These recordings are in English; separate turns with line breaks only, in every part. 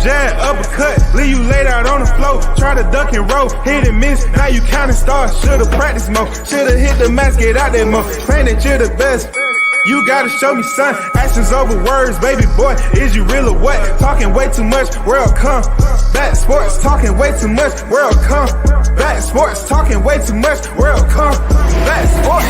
jab, uppercut, leave you laid out on the floor. Try to duck and roll, hit and miss, now you counting stars. Should've practiced more, should've hit the mask, get out there more. Claim that you're the best. You gotta show me, son. Actions over words, baby boy. Is you real or what? Talking way too much, world come. Back sports, talking way too much, world come. Back sports, talking way too much, world come. Back sports.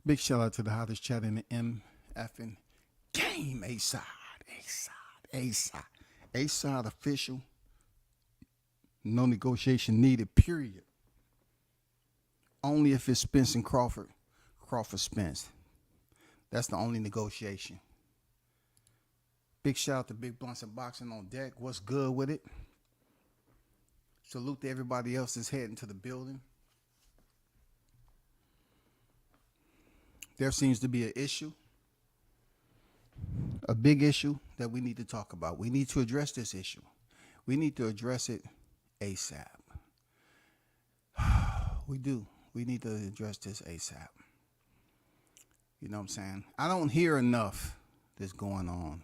Big shout out to the hottest chat in the MFing game. A-side official. No negotiation needed, period. Only if it's Spence and Crawford. Crawford Spence. That's the only negotiation. Big shout out to Big Blunts and Boxing on deck. What's good with it? Salute to everybody else that's heading to the building. There seems to be an issue, a big issue that we need to talk about. We need to address this issue. We need to address it ASAP. We do. We need to address this ASAP. You know what I'm saying? I don't hear enough that's going on.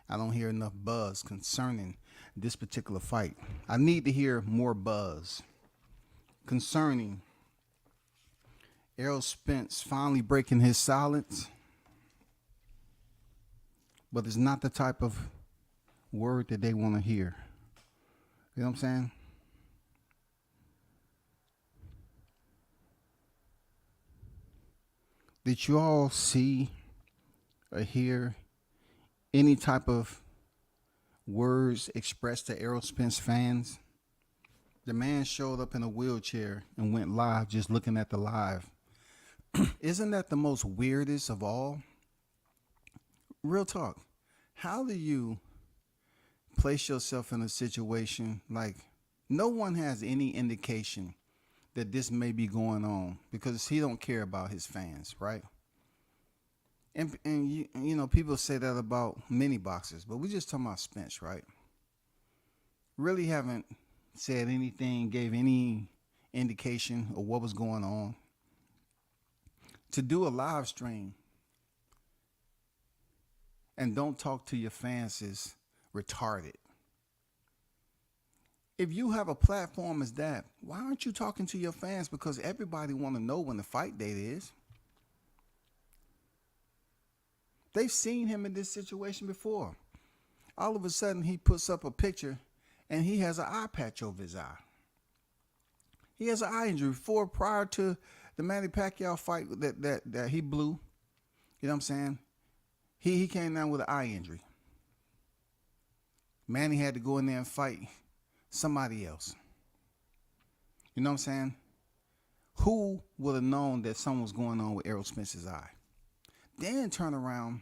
I don't hear enough buzz concerning this particular fight. I need to hear more buzz concerning Errol Spence finally breaking his silence, but it's not the type of word that they want to hear. You know what I'm saying? Did you all see or hear any type of words expressed to Errol Spence fans? The man showed up in a wheelchair and went live just looking at the live. Isn't that the most weirdest of all? Real talk. How do you place yourself in a situation like no one has any indication that this may be going on because he don't care about his fans, right? And you know, people say that about many boxers, but we just talking about Spence, right? Really haven't said anything, gave any indication of what was going on. To do a live stream and don't talk to your fans is retarded. If you have a platform as that, why aren't you talking to your fans? Because everybody want to know when the fight date is. They've seen him in this situation before. All of a sudden, he puts up a picture and he has an eye patch over his eye. He has an eye injury prior to the Manny Pacquiao fight that he blew. You know what I'm saying? He came down with an eye injury. Manny had to go in there and fight somebody else. You know what I'm saying? Who would have known that something was going on with Errol Spence's eye? Then turn around.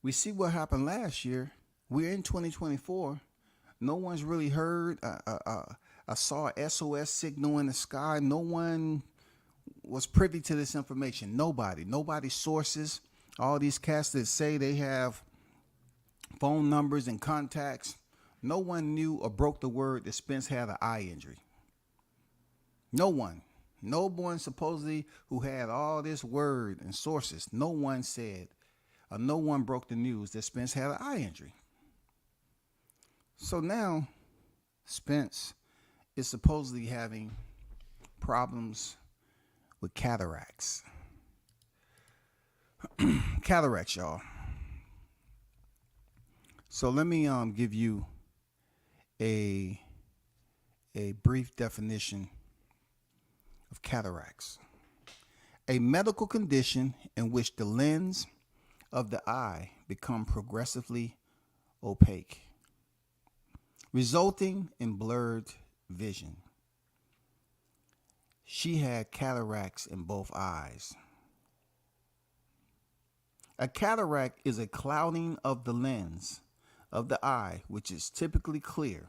We see what happened last year. We're in 2024. No one's really heard. I saw a SOS signal in the sky. No one was privy to this information. Nobody's sources. All these cats that say they have phone numbers and contacts. No one knew or broke the word that Spence had an eye injury. No one. No one supposedly who had all this word and sources. No one said, or no one broke the news that Spence had an eye injury. So now Spence is supposedly having problems with cataracts. Cataracts, y'all. So let me give you a brief definition of cataracts. A medical condition in which the lens of the eye become progressively opaque, resulting in blurred vision. She had cataracts in both eyes. A cataract is a clouding of the lens of the eye, which is typically clear.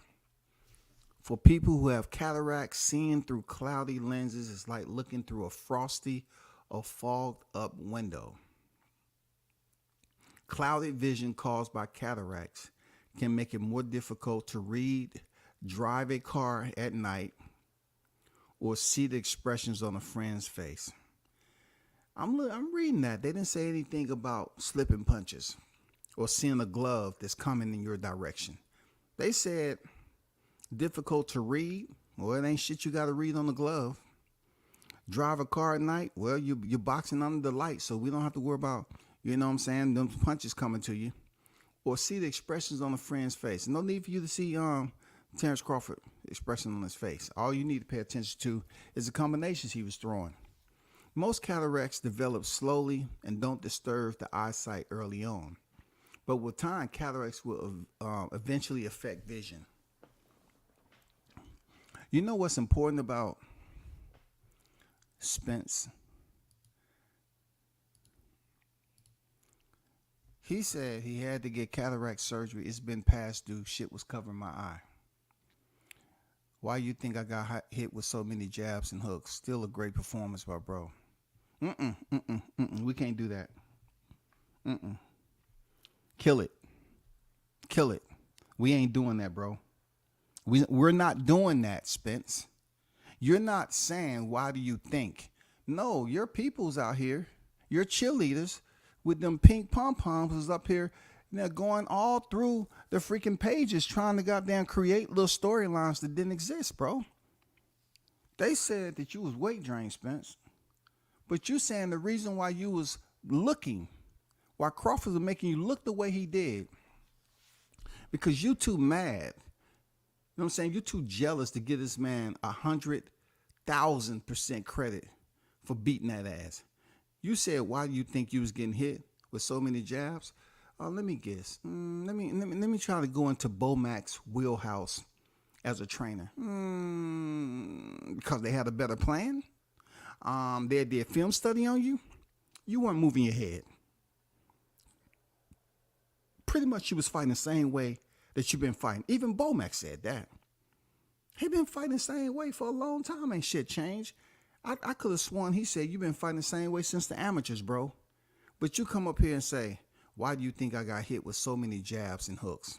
For people who have cataracts, seeing through cloudy lenses is like looking through a frosty or fogged up window. Clouded vision caused by cataracts can make it more difficult to read, drive a car at night, or see the expressions on a friend's face. I'm reading that. They didn't say anything about slipping punches or seeing a glove that's coming in your direction. They said difficult to read. Well, it ain't shit you got to read on the glove. Drive a car at night. Well, you're boxing under the light, so we don't have to worry about, you know what I'm saying, them punches coming to you. Or see the expressions on a friend's face. No need for you to see Terence Crawford expression on his face. All you need to pay attention to is the combinations he was throwing. Most cataracts develop slowly and don't disturb the eyesight early on. But with time, cataracts will eventually affect vision. You know what's important about Spence? He said he had to get cataract surgery. It's been past due. Shit was covering my eye. Why you think I got hit with so many jabs and hooks? Still a great performance by bro. We can't do that. Kill it. Kill it. We ain't doing that, bro. We're not doing that, Spence. You're not saying, why do you think? No, your people's out here. Your cheerleaders with them pink pom-poms was up here, going all through the freaking pages trying to goddamn create little storylines that didn't exist, bro. They said that you was weight drained, Spence. But you saying the reason why you was looking, why Crawford was making you look the way he did, because you too mad. You know what I'm saying? You're too jealous to give this man 100,000% credit for beating that ass. You said, why do you think you was getting hit with so many jabs? Let me guess. Let me try to go into Bomac's wheelhouse as a trainer. Because they had a better plan. They did a film study on you. You weren't moving your head. Pretty much you was fighting the same way that you've been fighting. Even Bomac said that. He been fighting the same way for a long time. Ain't shit changed. I could have sworn he said you've been fighting the same way since the amateurs, bro. But you come up here and say, why do you think I got hit with so many jabs and hooks?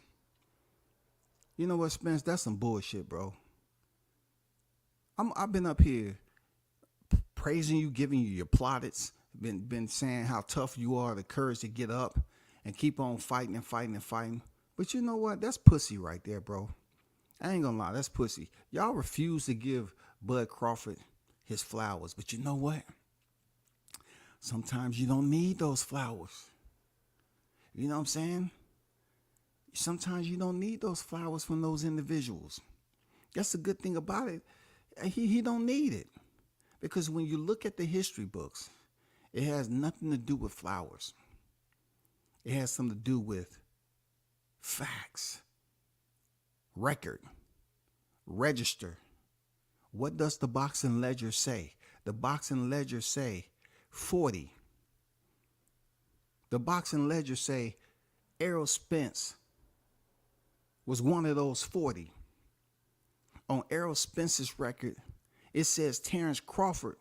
You know what, Spence? That's some bullshit, bro. I've been up here praising you, giving you your plaudits, been saying how tough you are, the courage to get up and keep on fighting and fighting and fighting. But you know what? That's pussy right there, bro. I ain't gonna lie, that's pussy. Y'all refuse to give Bud Crawford his flowers. But you know what? Sometimes you don't need those flowers. You know what I'm saying? Sometimes you don't need those flowers from those individuals. That's the good thing about it. He don't need it. Because when you look at the history books, it has nothing to do with flowers. It has something to do with facts, record, register. What does the boxing ledger say? The boxing ledger say 40. The boxing ledger say Errol Spence was one of those 40. On Errol Spence's record, it says Terence Crawford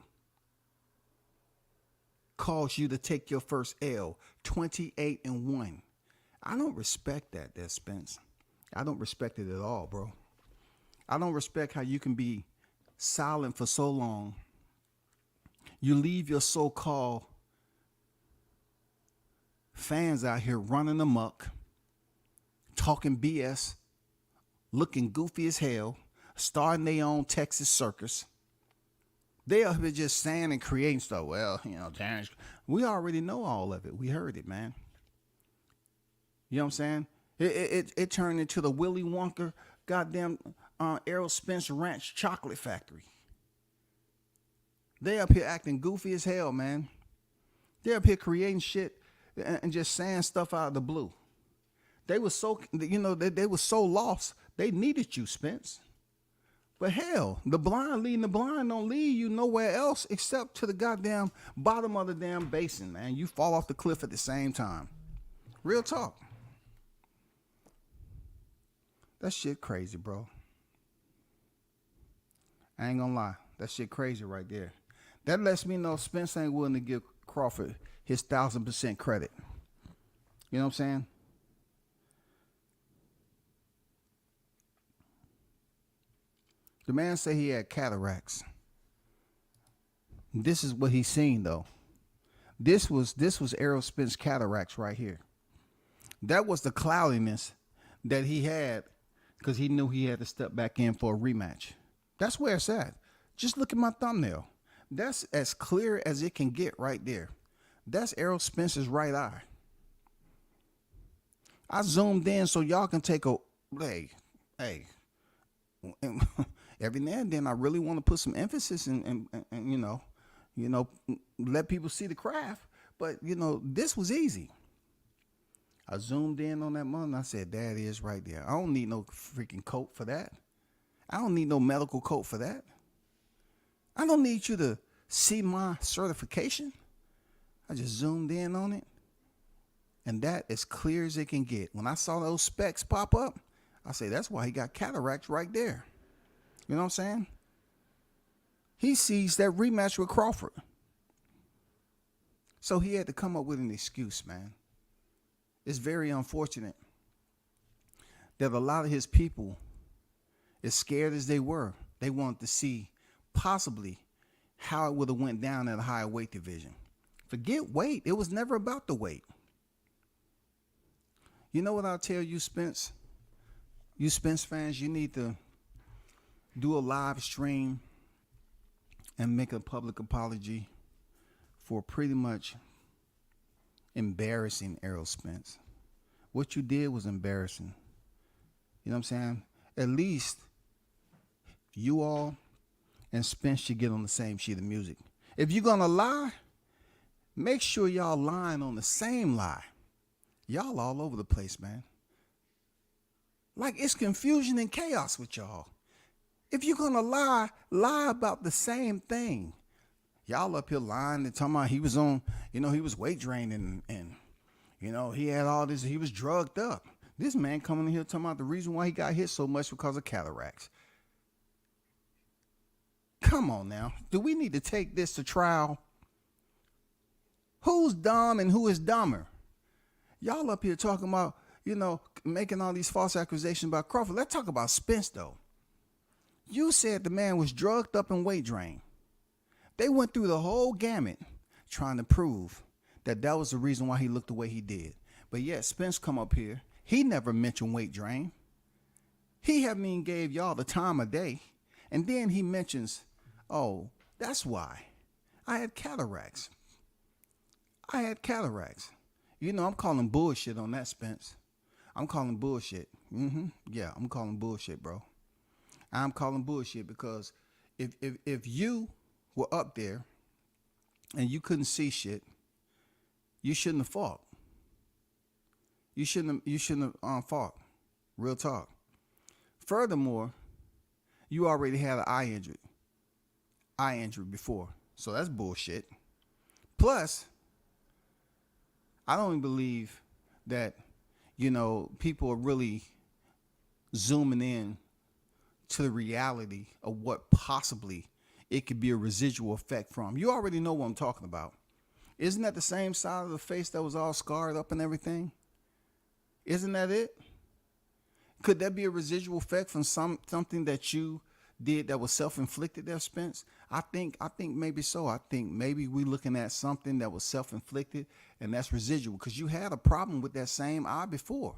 caused you to take your first L, 28-1. I don't respect that, Spence. I don't respect it at all, bro. I don't respect how you can be silent for so long. You leave your so-called fans out here running amok, talking BS, looking goofy as hell, starting their own Texas circus. They are just saying and creating stuff. Well, Terrence, we already know all of it. We heard it, man. You know what I'm saying? It turned into the Willy Wonka goddamn Errol Spence Ranch chocolate factory. They up here acting goofy as hell, man. They up here creating shit and just saying stuff out of the blue. They were so, they were so lost. They needed you, Spence. But hell, the blind leading the blind don't lead you nowhere else except to the goddamn bottom of the damn basin, man. You fall off the cliff at the same time. Real talk. That shit crazy, bro. I ain't gonna lie. That shit crazy right there. That lets me know Spence ain't willing to give Crawford his 1,000% credit. You know what I'm saying? The man said he had cataracts. This is what he's seen, though. This was Errol Spence cataracts right here. That was the cloudiness that he had because he knew he had to step back in for a rematch. That's where it's at. Just look at my thumbnail. That's as clear as it can get right there. That's Errol Spence's right eye. I zoomed in so y'all can take a, hey. Every now and then I really want to put some emphasis and let people see the craft. But, this was easy. I zoomed in on that mother and I said, that is right there. I don't need no freaking coat for that. I don't need no medical coat for that. I don't need you to see my certification. I just zoomed in on it. And that as clear as it can get. When I saw those specs pop up, I say, that's why he got cataracts right there. You know what I'm saying? He sees that rematch with Crawford. So he had to come up with an excuse, man. It's very unfortunate that a lot of his people, as scared as they were, they wanted to see possibly how it would have went down at a higher weight division. Forget weight. It was never about the weight. You know what I'll tell you, Spence? You Spence fans, you need to do a live stream and make a public apology for pretty much embarrassing Errol Spence. What you did was embarrassing. You know what I'm saying? At least you all and Spence should get on the same sheet of music. If you're going to lie, make sure y'all lying on the same lie. Y'all all over the place, man. Like it's confusion and chaos with y'all. If you're going to lie about the same thing. Y'all up here lying and talking about he was on, he was weight draining and he had all this, he was drugged up. This man coming in here talking about the reason why he got hit so much because of cataracts. Come on now. Do we need to take this to trial? Who's dumb and who is dumber? Y'all up here talking about, making all these false accusations about Crawford. Let's talk about Spence, though. You said the man was drugged up and weight drained. They went through the whole gamut trying to prove that was the reason why he looked the way he did. But yet Spence come up here. He never mentioned weight drain. He haven't even gave y'all the time of day. And then he mentions, oh, that's why. I had cataracts. I'm calling bullshit on that, Spence. I'm calling bullshit. Yeah, I'm calling bullshit, bro. I'm calling bullshit because if you were up there and you couldn't see shit, you shouldn't have fought. You shouldn't have fought. Real talk. Furthermore, you already had an eye injury before. So that's bullshit. Plus, I don't even believe that, people are really zooming in to the reality of what possibly it could be a residual effect from. You already know what I'm talking about. Isn't that the same side of the face that was all scarred up and everything? Isn't that it? Could that be a residual effect from something that you did that was self-inflicted there, Spence? I think maybe so. I think maybe we're looking at something that was self-inflicted and that's residual, because you had a problem with that same eye before.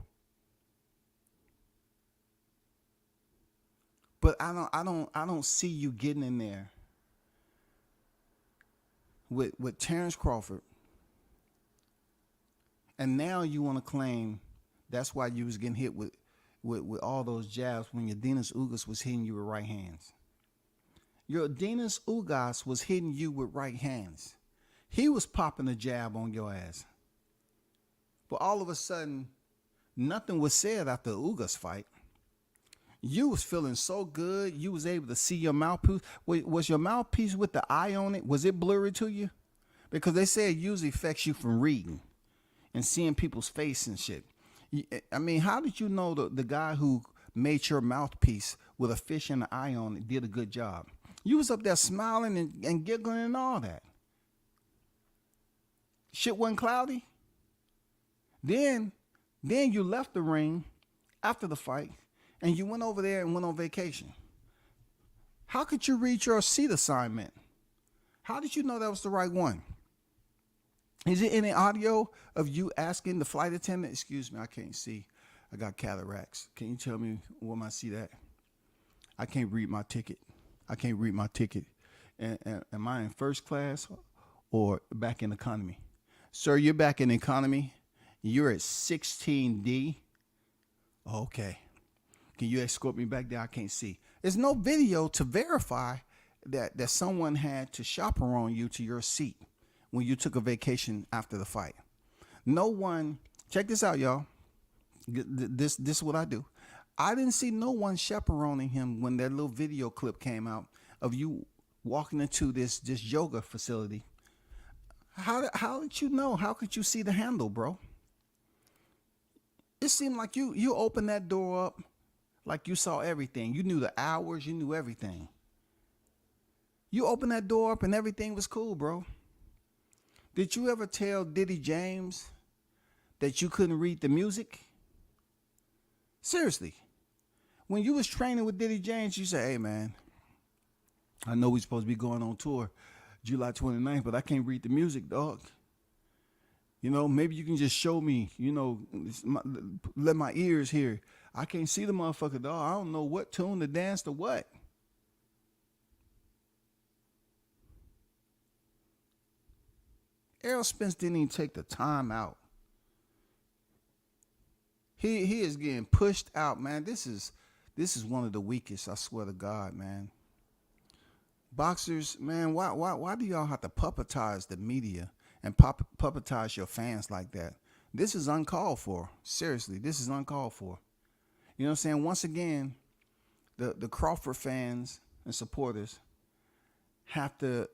But I don't see you getting in there with Terence Crawford, and now you want to claim that's why you was getting hit with all those jabs when your Dinas Ugas was hitting you with right hands. Your Dinas Ugas was hitting you with right hands. He was popping a jab on your ass. But all of a sudden, nothing was said after the Ugas fight. You was feeling so good. You was able to see your mouthpiece. Was your mouthpiece with the eye on it? Was it blurry to you? Because they say it usually affects you from reading and seeing people's face and shit. I mean, how did you know the guy who made your mouthpiece with a fish and an eye on it did a good job? You was up there smiling and giggling and all that. Shit wasn't cloudy. Then you left the ring after the fight and you went over there and went on vacation. How could you read your seat assignment? How did you know that was the right one? Is it any audio of you asking the flight attendant, excuse me, I can't see. I got cataracts. Can you tell me where my seat at? I can't read my ticket. Am I in first class or back in economy? Sir, you're back in economy. You're at 16D. Okay. Can you escort me back there? I can't see. There's no video to verify that someone had to chaperone you to your seat when you took a vacation after the fight. No one, check this out, y'all. This is what I do. I didn't see no one chaperoning him when that little video clip came out of you walking into this yoga facility. How did you know? How could you see the handle, bro? It seemed like you opened that door up like you saw everything. You knew the hours, you knew everything. You opened that door up and everything was cool, bro. Did you ever tell Diddy James that you couldn't read the music? Seriously. When you was training with Diddy James, you say, hey, man, I know we supposed to be going on tour July 29th, but I can't read the music, dog. Maybe you can just show me, let my ears hear. I can't see the motherfucker, dog. I don't know what tune to dance to what. Errol Spence didn't even take the time out. He is getting pushed out, man. This is one of the weakest, I swear to God, man. Boxers, man, why do y'all have to puppetize the media and puppetize your fans like that? This is uncalled for. Seriously, this is uncalled for. You know what I'm saying? Once again, the Crawford fans and supporters have to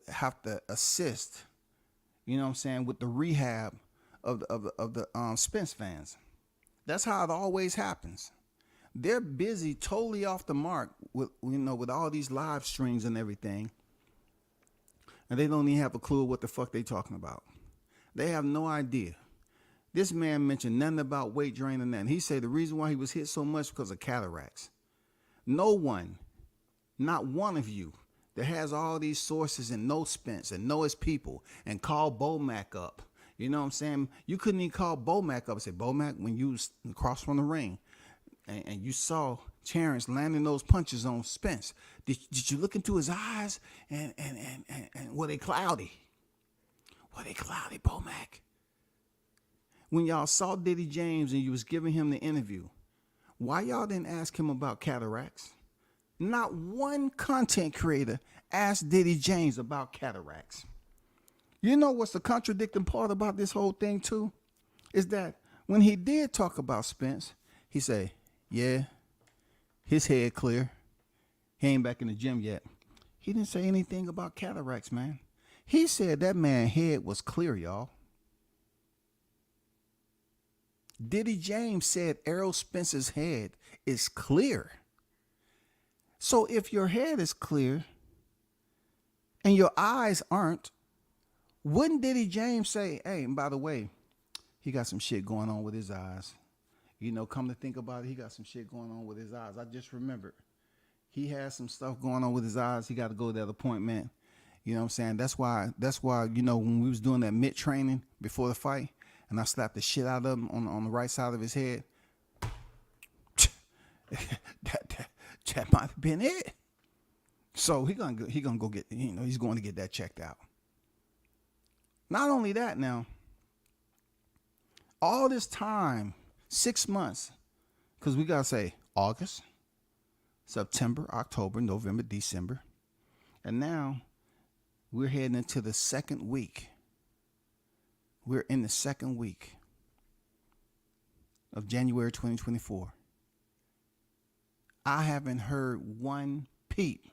assist, you know what I'm saying, with the rehab of the Spence fans. That's how it always happens. They're busy totally off the mark with all these live streams and everything. And they don't even have a clue what the fuck they talking about. They have no idea. This man mentioned nothing about weight drain or nothing. He said the reason why he was hit so much because of cataracts. No one, not one of you that has all these sources and know Spence and know his people and call Bomac up. You know what I'm saying? You couldn't even call Bomac up and say, Bomac, when you was across from the ring and you saw Terence landing those punches on Spence, did you look into his eyes and were they cloudy? Were they cloudy, Bomac? When y'all saw Diddy James and you was giving him the interview, why y'all didn't ask him about cataracts? Not one content creator asked Diddy James about cataracts. You know what's the contradicting part about this whole thing too? Is that when he did talk about Spence, he said, yeah, his head clear. He ain't back in the gym yet. He didn't say anything about cataracts, man. He said that man's head was clear, y'all. Diddy James said Errol Spence's head is clear. So if your head is clear and your eyes aren't, wouldn't Diddy James say, hey, and by the way, he got some shit going on with his eyes. You know, come to think about it, he got some shit going on with his eyes. I just remembered. He has some stuff going on with his eyes. He got to go to that appointment. You know what I'm saying? That's why, you know, when we was doing that mid training before the fight, and I slapped the shit out of him on the right side of his head, that might have been it. So he's gonna go get, you know, he's going to get that checked out. Not only that, now, all this time, 6 months, because we gotta say August, September, October, November, December, and now we're heading into the second week. We're in the second week of January 2024. I haven't heard one peep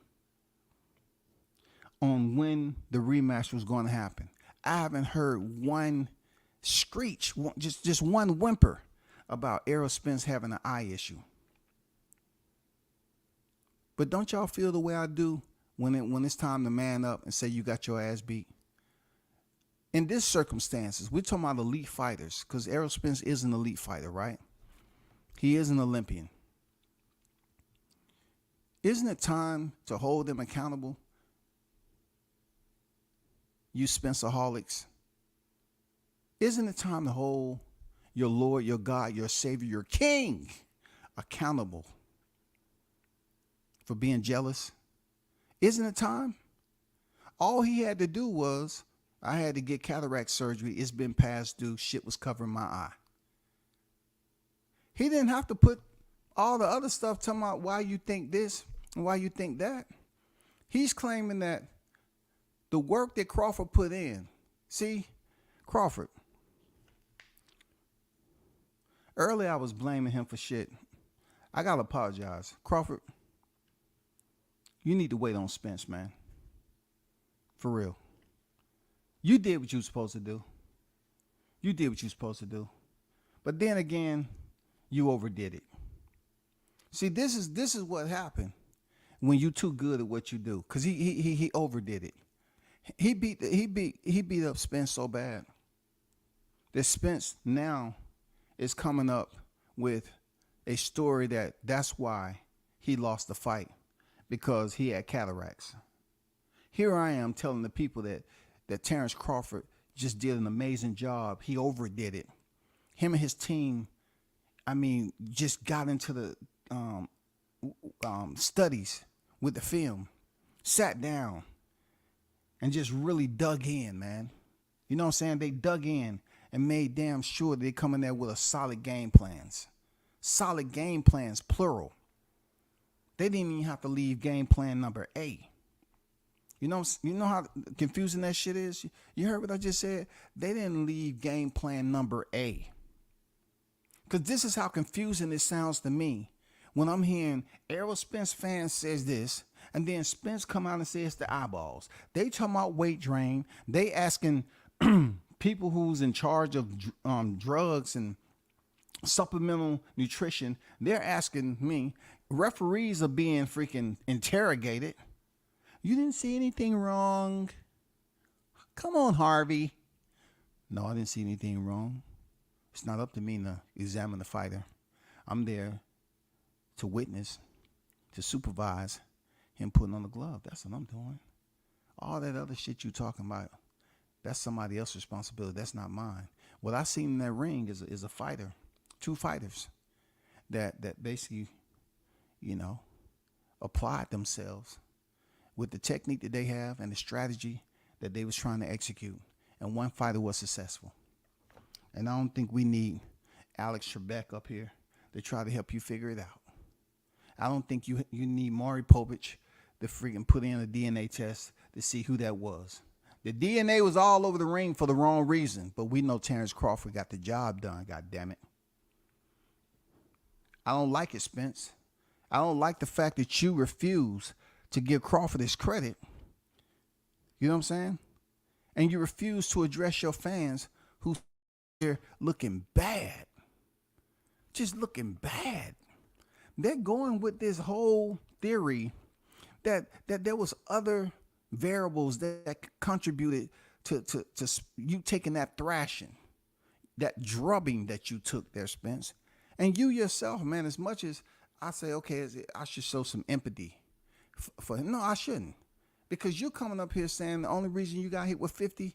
on when the rematch was going to happen. I haven't heard one screech, just one whimper about Errol Spence having an eye issue. But don't y'all feel the way I do when it's time to man up and say you got your ass beat? In this circumstances, we're talking about elite fighters, because Errol Spence is an elite fighter, right? He is an Olympian. Isn't it time to hold them accountable? You Spenceaholics. Isn't it time to hold your Lord, your God, your Savior, your King accountable for being jealous? Isn't it time? All he had to do was, I had to get cataract surgery. It's been past due. Shit was covering my eye. He didn't have to put all the other stuff talking about why you think this and why you think that. He's claiming that the work that Crawford put in. See, Crawford. Earlier I was blaming him for shit. I gotta apologize. Crawford, you need to wait on Spence, man. For real. You did what you were supposed to do. You did what you were supposed to do. But then again, you overdid it. See, this is what happened when you too good at what you do. Cause he overdid it. He beat up Spence so bad that Spence now is coming up with a story that's why he lost the fight, because he had cataracts. Here I am telling the people that Terence Crawford just did an amazing job. He overdid it. Him and his team, I mean, just got into the studies with the film, sat down, and just really dug in, man. You know what I'm saying? They dug in and made damn sure they come in there with a solid game plans. Solid game plans, plural. They didn't even have to leave game plan number A. You know how confusing that shit is? You heard what I just said? They didn't leave game plan number A. Because this is how confusing it sounds to me when I'm hearing Errol Spence fans says this, and then Spence come out and says the eyeballs. They talking about weight drain. They asking people who's in charge of drugs and supplemental nutrition. They're asking me. Referees are being freaking interrogated. You didn't see anything wrong? Come on, Harvey. No, I didn't see anything wrong. It's not up to me to examine the fighter. I'm there to witness, to supervise him putting on the glove. That's what I'm doing. All that other shit you talking about, that's somebody else's responsibility. That's not mine. What I seen in that ring is a fighter, two fighters that basically, you know, applied themselves with the technique that they have and the strategy that they was trying to execute. And one fighter was successful. And I don't think we need Alex Trebek up here to try to help you figure it out. I don't think you need Maury Povich to freaking put in a DNA test to see who that was. The DNA was all over the ring for the wrong reason, but we know Terence Crawford got the job done, God damn it. I don't like it, Spence. I don't like the fact that you refuse to give Crawford his credit. You know what I'm saying? And you refuse to address your fans who are looking bad. Just looking bad. They're going with this whole theory that there was other variables that contributed to you taking that thrashing, that drubbing that you took there, Spence. And you yourself, man, as much as I say, okay, I should show some empathy for him. No, I shouldn't. Because you're coming up here saying the only reason you got hit with 50,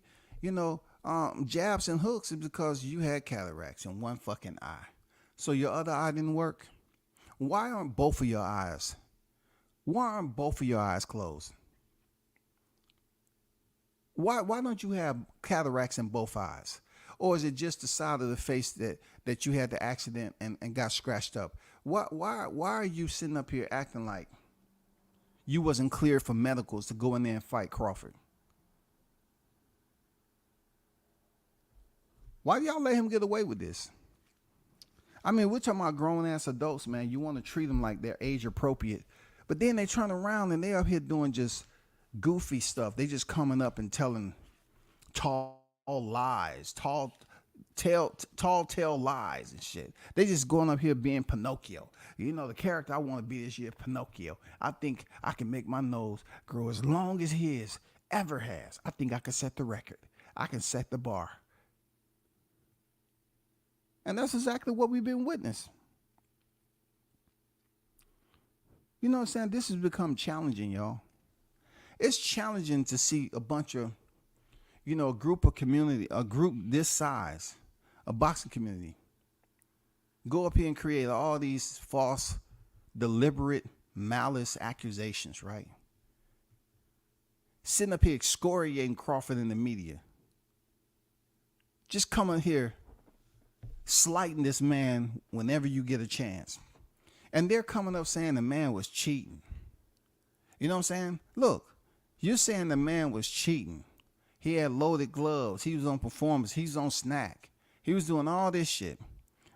jabs and hooks is because you had cataracts in one fucking eye. So your other eye didn't work. Why aren't both of your eyes? Why aren't both of your eyes closed? Why don't you have cataracts in both eyes? Or is it just the side of the face that you had the accident and got scratched up? Why are you sitting up here acting like you wasn't cleared for medicals to go in there and fight Crawford? Why do y'all let him get away with this? I mean, we're talking about grown-ass adults, man. You want to treat them like they're age-appropriate. But then they turn around and they're up here doing just goofy stuff. They just coming up and telling tall lies, tall tale lies and shit. They just going up here being Pinocchio. You know, the character I want to be this year, Pinocchio. I think I can make my nose grow as long as his ever has. I think I can set the record. I can set the bar. And that's exactly what we've been witnessing. You know what I'm saying? This has become challenging, y'all. It's challenging to see a bunch of, a group this size, a boxing community, go up here and create all these false, deliberate, malice accusations, right? Sitting up here excoriating Crawford in the media. Just coming here, slighting this man whenever you get a chance. And they're coming up saying the man was cheating. You know what I'm saying? Look, you're saying the man was cheating. He had loaded gloves. He was on performance. He was on snack. He was doing all this shit.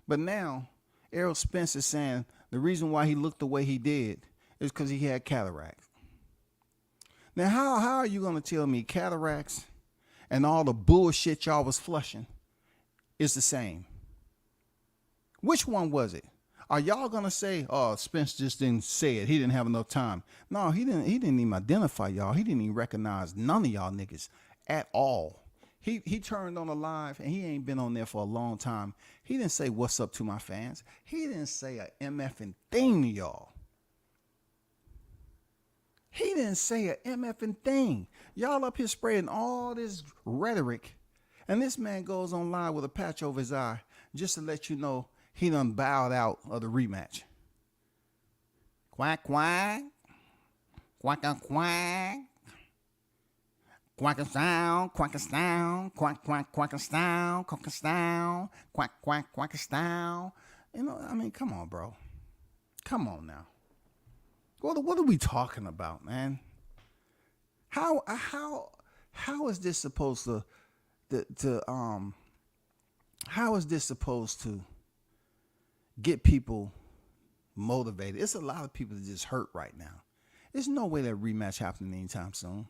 But now, Errol Spence is saying the reason why he looked the way he did is because he had cataracts. Now, how are you going to tell me cataracts and all the bullshit y'all was flushing is the same? Which one was it? Are y'all going to say, oh, Spence just didn't say it. He didn't have enough time. No, he didn't even identify y'all. He didn't even recognize none of y'all niggas at all. He turned on a live and he ain't been on there for a long time. He didn't say what's up to my fans. He didn't say a MFing thing to y'all. He didn't say a MFing thing. Y'all up here spreading all this rhetoric. And this man goes on live with a patch over his eye just to let you know he done bowed out of the rematch. Quack, quack. Quack, quack. Quack a sound, quack a sound, quack, quack, quack a sound, quack a sound, quack, quack, quack a sound. Come on, bro. Come on now. What are we talking about, man? How is this supposed to how is this supposed to get people motivated? It's a lot of people that just hurt right now. There's no way that rematch happening anytime soon.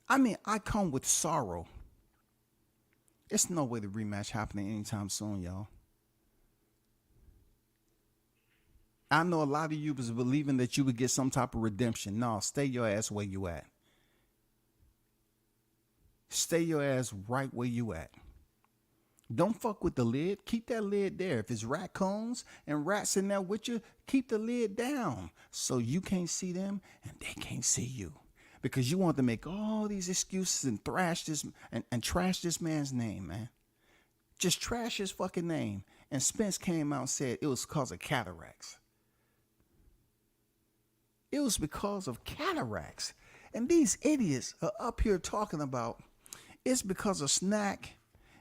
I come with sorrow. It's no way the rematch happening anytime soon, y'all. I know a lot of you was believing that you would get some type of redemption. No, stay your ass where you at. Stay your ass right where you at. Don't fuck with the lid. Keep that lid there. If it's raccoons and rats in there with you, keep the lid down so you can't see them and they can't see you. Because you want to make all these excuses and thrash this and trash this man's name, man. Just trash his fucking name. And Spence came out and said it was because of cataracts. It was because of cataracts. And these idiots are up here talking about it's because of snack,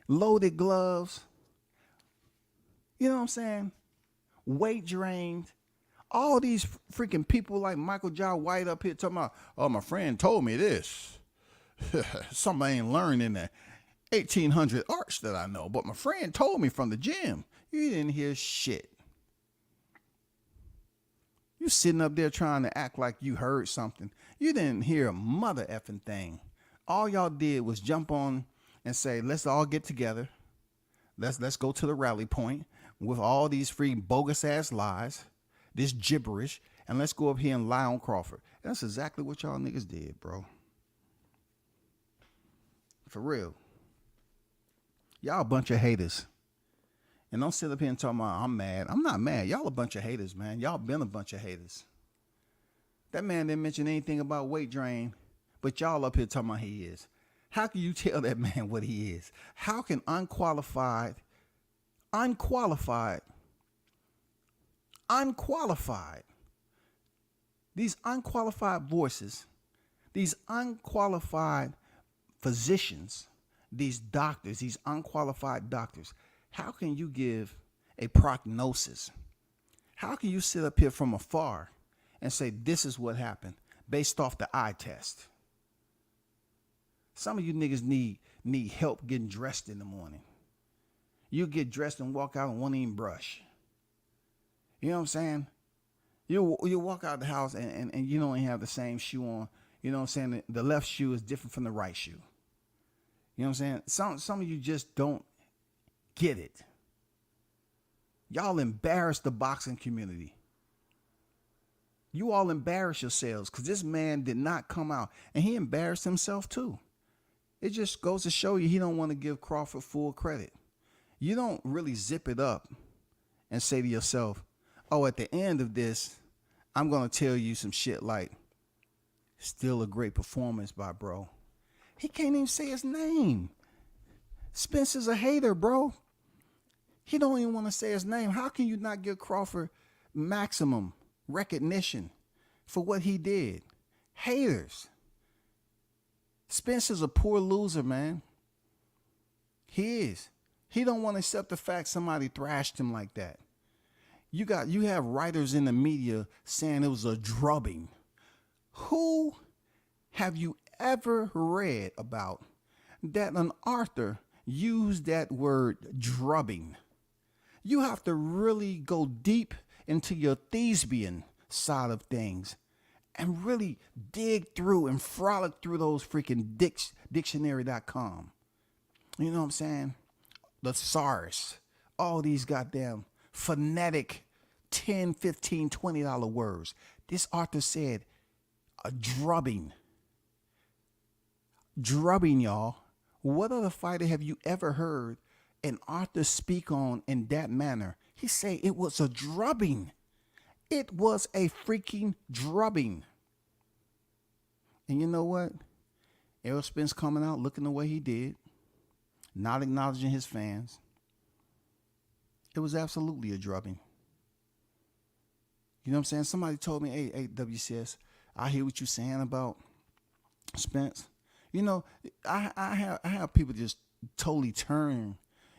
loaded gloves, you know what I'm saying? Weight drained. All these freaking people like Michael Jai White up here talking about, oh, my friend told me this. Somebody ain't learned in the 1800 arts that I know, but my friend told me from the gym. You didn't hear shit. You sitting up there trying to act like you heard something. You didn't hear a mother effing thing. All y'all did was jump on and say, let's all get together. Let's go to the rally point with all these free bogus ass lies, this gibberish, and let's go up here and lie on Crawford. And that's exactly what y'all niggas did, bro. For real. Y'all a bunch of haters. And don't sit up here and talk about, I'm mad. I'm not mad. Y'all a bunch of haters, man. Y'all been a bunch of haters. That man didn't mention anything about weight drain, but y'all up here talking about he is. How can you tell that man what he is? How can unqualified, these unqualified voices, these unqualified physicians, these doctors, these unqualified doctors, how can you give a prognosis? How can you sit up here from afar and say this is what happened based off the eye test? Some of you niggas need help getting dressed in the morning. You get dressed and walk out and won't even brush. You know what I'm saying? You walk out the house and you don't even have the same shoe on. You know what I'm saying? The left shoe is different from the right shoe. You know what I'm saying? Some of you just don't get it. Y'all embarrass the boxing community. You all embarrass yourselves because this man did not come out, and he embarrassed himself too. It just goes to show you he don't want to give Crawford full credit. You don't really zip it up and say to yourself, oh, at the end of this, I'm going to tell you some shit like, still a great performance by bro. He can't even say his name. Spence is a hater, bro. He don't even want to say his name. How can you not give Crawford maximum recognition for what he did? Haters. Spence is a poor loser, man. He is. He don't want to accept the fact somebody thrashed him like that. You have writers in the media saying it was a drubbing. Who have you ever read about that an author used that word drubbing? You have to really go deep into your thespian side of things and really dig through and frolic through those freaking dictionary.com. You know what I'm saying? The thesaurus, all these goddamn phonetic $10, $15, $20 words. This author said a drubbing. Drubbing, y'all. What other fighter have you ever heard an author speak on in that manner? He say it was a drubbing. It was a freaking drubbing. And you know what? Errol Spence coming out looking the way he did, not acknowledging his fans. It was absolutely a drubbing. You know what I'm saying? Somebody told me, hey, WCS, I hear what you're saying about Spence. You know, I have people just totally turn,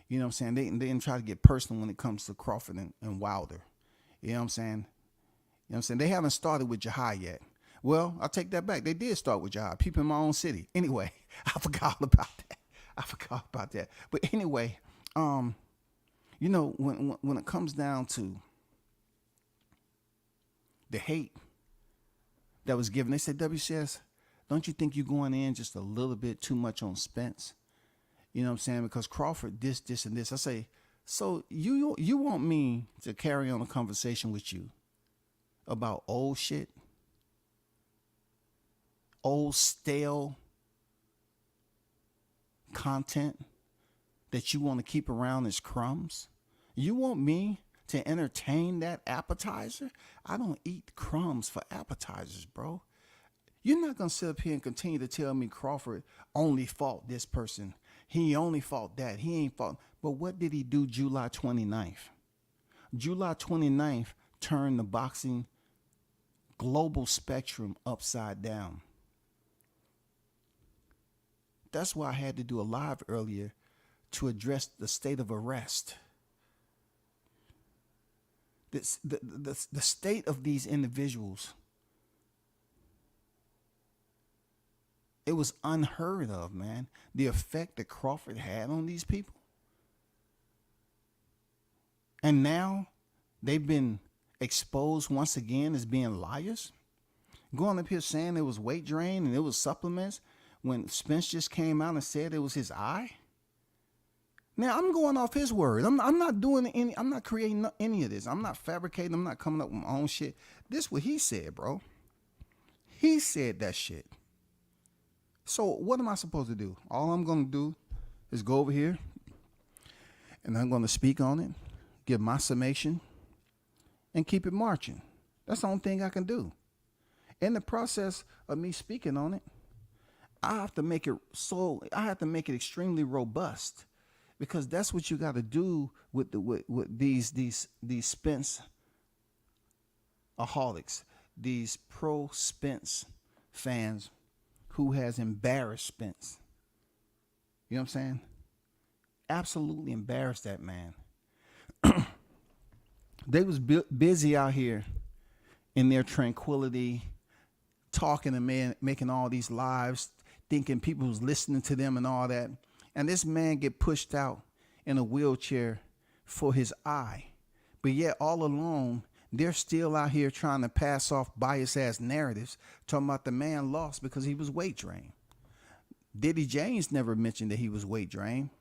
you know what I'm saying? They didn't try to get personal when it comes to Crawford and Wilder. You know what I'm saying? You know what I'm saying? They haven't started with Jahai yet. Well, I'll take that back. They did start with Jahai, people in my own city. Anyway, I forgot all about that. But anyway, you know, when it comes down to the hate that was given, they said, WCS, don't you think you're going in just a little bit too much on Spence? You know what I'm saying? Because Crawford, this, and this. I say, so you want me to carry on a conversation with you about old shit? Old stale content that you want to keep around as crumbs? You want me to entertain that appetizer? I don't eat crumbs for appetizers, bro. You're not going to sit up here and continue to tell me Crawford only fought this person. He only fought that. He ain't fought. But what did he do July 29th? July 29th turned the boxing global spectrum upside down. That's why I had to do a live earlier to address the state of arrest. The state of these individuals, it was unheard of, man. The effect that Crawford had on these people. And now they've been exposed once again as being liars? Going up here saying it was weight drain and it was supplements when Spence just came out and said it was his eye? Now I'm going off his word. I'm not doing any. I'm not creating any of this. I'm not fabricating. I'm not coming up with my own shit. This what he said, bro. He said that shit. So what am I supposed to do? All I'm gonna do is go over here and I'm gonna speak on it, give my summation, and keep it marching. That's the only thing I can do. In the process of me speaking on it, I have to make it extremely robust, because that's what you got to do with these Spence aholics, these pro Spence fans who has embarrassed Spence. You know what I'm saying? Absolutely embarrassed that man. They was busy out here in their tranquility, talking and making all these lives, thinking people was listening to them and all that. And this man get pushed out in a wheelchair for his eye. But yet all along, they're still out here trying to pass off biased ass narratives, talking about the man lost because he was weight drained. Diddy James never mentioned that he was weight drained.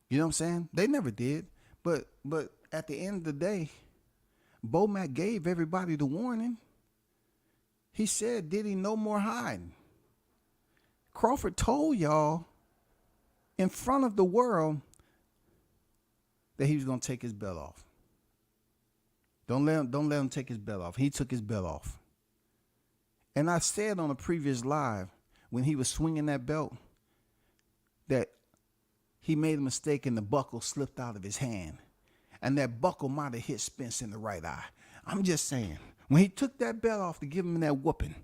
You know what I'm saying? They never did. But at the end of the day, Bomac gave everybody the warning. He said, Diddy, no more hiding. Crawford told y'all in front of the world that he was going to take his belt off. Don't let him take his belt off. He took his belt off. And I said on a previous live, when he was swinging that belt, that he made a mistake and the buckle slipped out of his hand. And that buckle might have hit Spence in the right eye. I'm just saying, when he took that belt off to give him that whooping,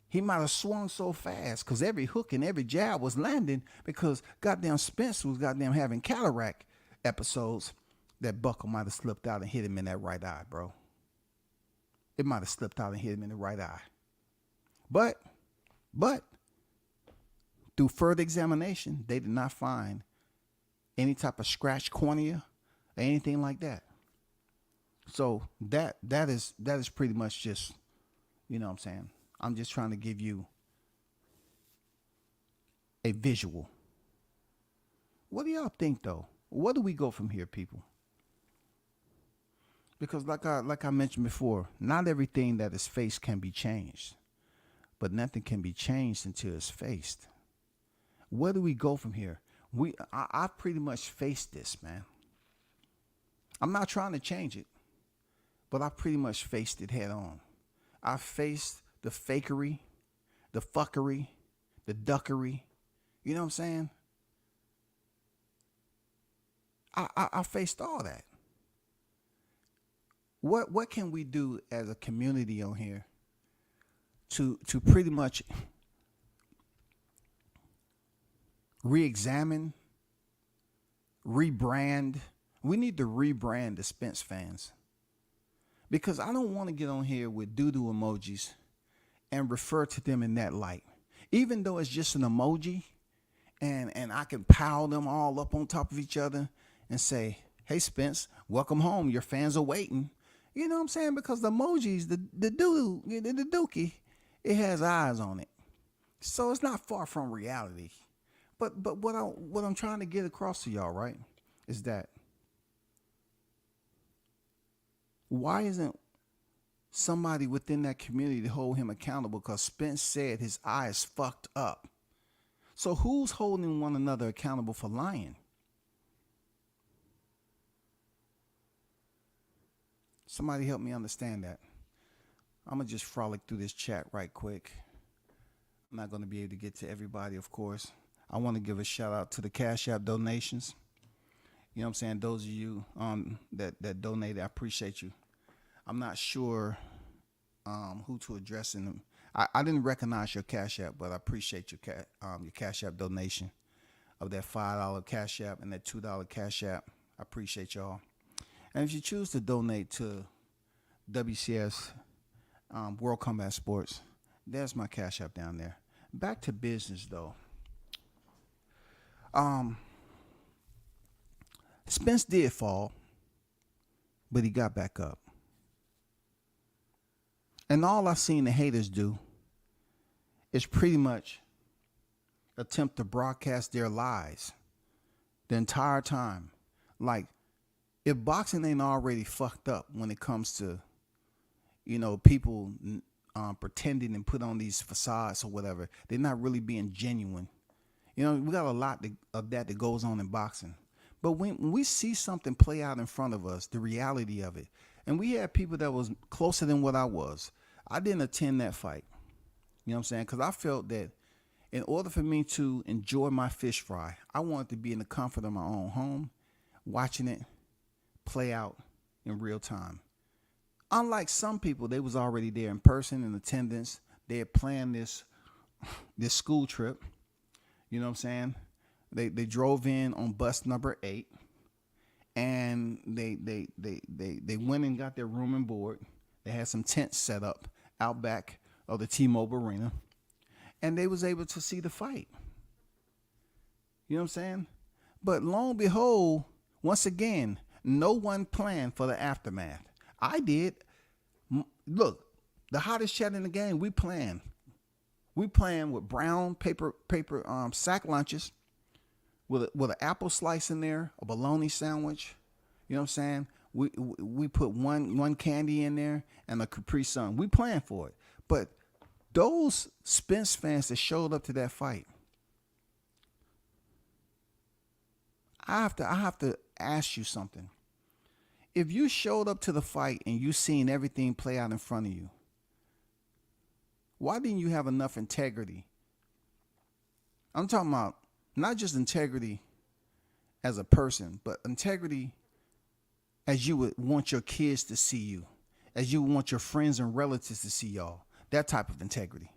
he might have swung so fast because every hook and every jab was landing, because goddamn Spence was goddamn having cataract episodes. That buckle might have slipped out and hit him in that right eye, bro. It might have slipped out and hit him in the right eye. But through further examination, they did not find any type of scratch cornea or anything like that. So that is pretty much just, you know what I'm saying? I'm just trying to give you a visual. What do y'all think though? Where do we go from here, people? Because like I mentioned before, not everything that is faced can be changed, but nothing can be changed until it's faced. Where do we go from here? I pretty much faced this, man. I'm not trying to change it, but I pretty much faced it head on. I faced the fakery, the fuckery, the duckery. You know what I'm saying? I faced all that. What can we do as a community on here to pretty much re-examine, rebrand? We need to rebrand the Spence fans, because I don't want to get on here with doo-doo emojis and refer to them in that light, even though it's just an emoji, and I can pile them all up on top of each other and say, hey Spence, welcome home, your fans are waiting. You know what I'm saying? Because the emojis, the dookie, it has eyes on it, so it's not far from reality. But what I'm trying to get across to y'all, right, is that why isn't somebody within that community to hold him accountable? Because Spence said his eye is fucked up. So who's holding one another accountable for lying? Somebody help me understand that. I'm going to just frolic through this chat right quick. I'm not going to be able to get to everybody, of course. I want to give a shout out to the Cash App donations. You know what I'm saying? Those of you that donated, I appreciate you. I'm not sure who to address in them. I didn't recognize your Cash App, but I appreciate your Cash App donation of that $5 Cash App and that $2 Cash App. I appreciate y'all. And if you choose to donate to WCS World Combat Sports, there's my Cash App down there. Back to business though. Spence did fall, but he got back up. And all I've seen the haters do is pretty much attempt to broadcast their lies the entire time. Like, if boxing ain't already fucked up when it comes to, people pretending and put on these facades or whatever, they're not really being genuine. We got a lot of that goes on in boxing. But when we see something play out in front of us, the reality of it, and we had people that was closer than what I was. I didn't attend that fight. You know what I'm saying? Because I felt that in order for me to enjoy my fish fry, I wanted to be in the comfort of my own home, watching it play out in real time. Unlike some people, they was already there in person, in attendance. They had planned this school trip. You know what I'm saying? They drove in on bus number 8, and they went and got their room and board. They had some tents set up out back of the T-Mobile Arena, and they was able to see the fight. You know what I'm saying? But lo and behold, once again, no one planned for the aftermath. I did. Look, the hottest chat in the game, we planned. We planned with brown paper sack lunches with an apple slice in there, a bologna sandwich. You know what I'm saying? We put one candy in there and a Capri Sun. We planned for it. But those Spence fans that showed up to that fight, I have to ask you something. If you showed up to the fight and you seen everything play out in front of you, why didn't you have enough integrity? I'm talking about not just integrity as a person, but integrity as you would want your kids to see you, as you want your friends and relatives to see y'all. That type of integrity.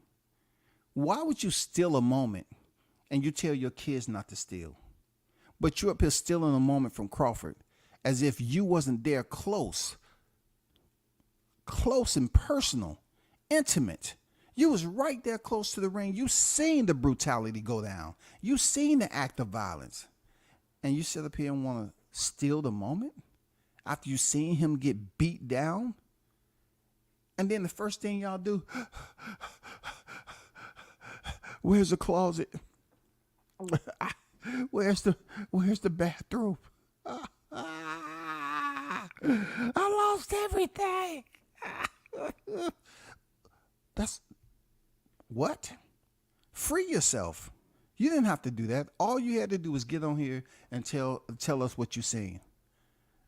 Why would you steal a moment and you tell your kids not to steal? But you're up here stealing a moment from Crawford as if you wasn't there close and personal, intimate. You was right there close to the ring. You seen the brutality go down. You seen the act of violence. And you sit up here and want to steal the moment after you seen him get beat down? And then the first thing y'all do, where's the closet? Where's the bathroom? I lost everything. That's what? Free yourself. You didn't have to do that. All you had to do was get on here and tell us what you seen.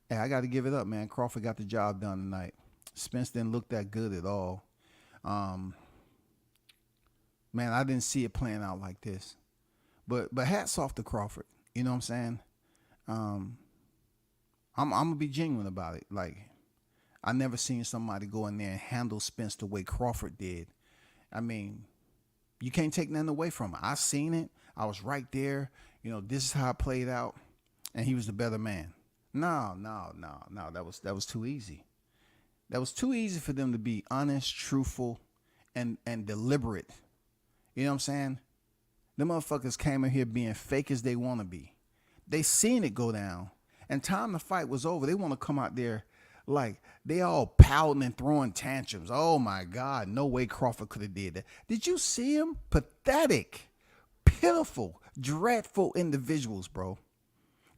Hey, I got to give it up, man. Crawford got the job done tonight. Spence didn't look that good at all. Man, I didn't see it playing out like this. But hats off to Crawford. You know what I'm saying? I'm gonna be genuine about it. Like, I never seen somebody go in there and handle Spence the way Crawford did. I mean, you can't take nothing away from it. I seen it. I was right there. This is how it played out, and he was the better man. No. That was too easy. That was too easy for them to be honest, truthful, and deliberate. You know what I'm saying? Them motherfuckers came in here being fake as they want to be. They seen it go down, and time the fight was over. They want to come out there like they all pouting and throwing tantrums. Oh my God, no way Crawford could have did that. Did you see him? Pathetic, pitiful, dreadful individuals, bro.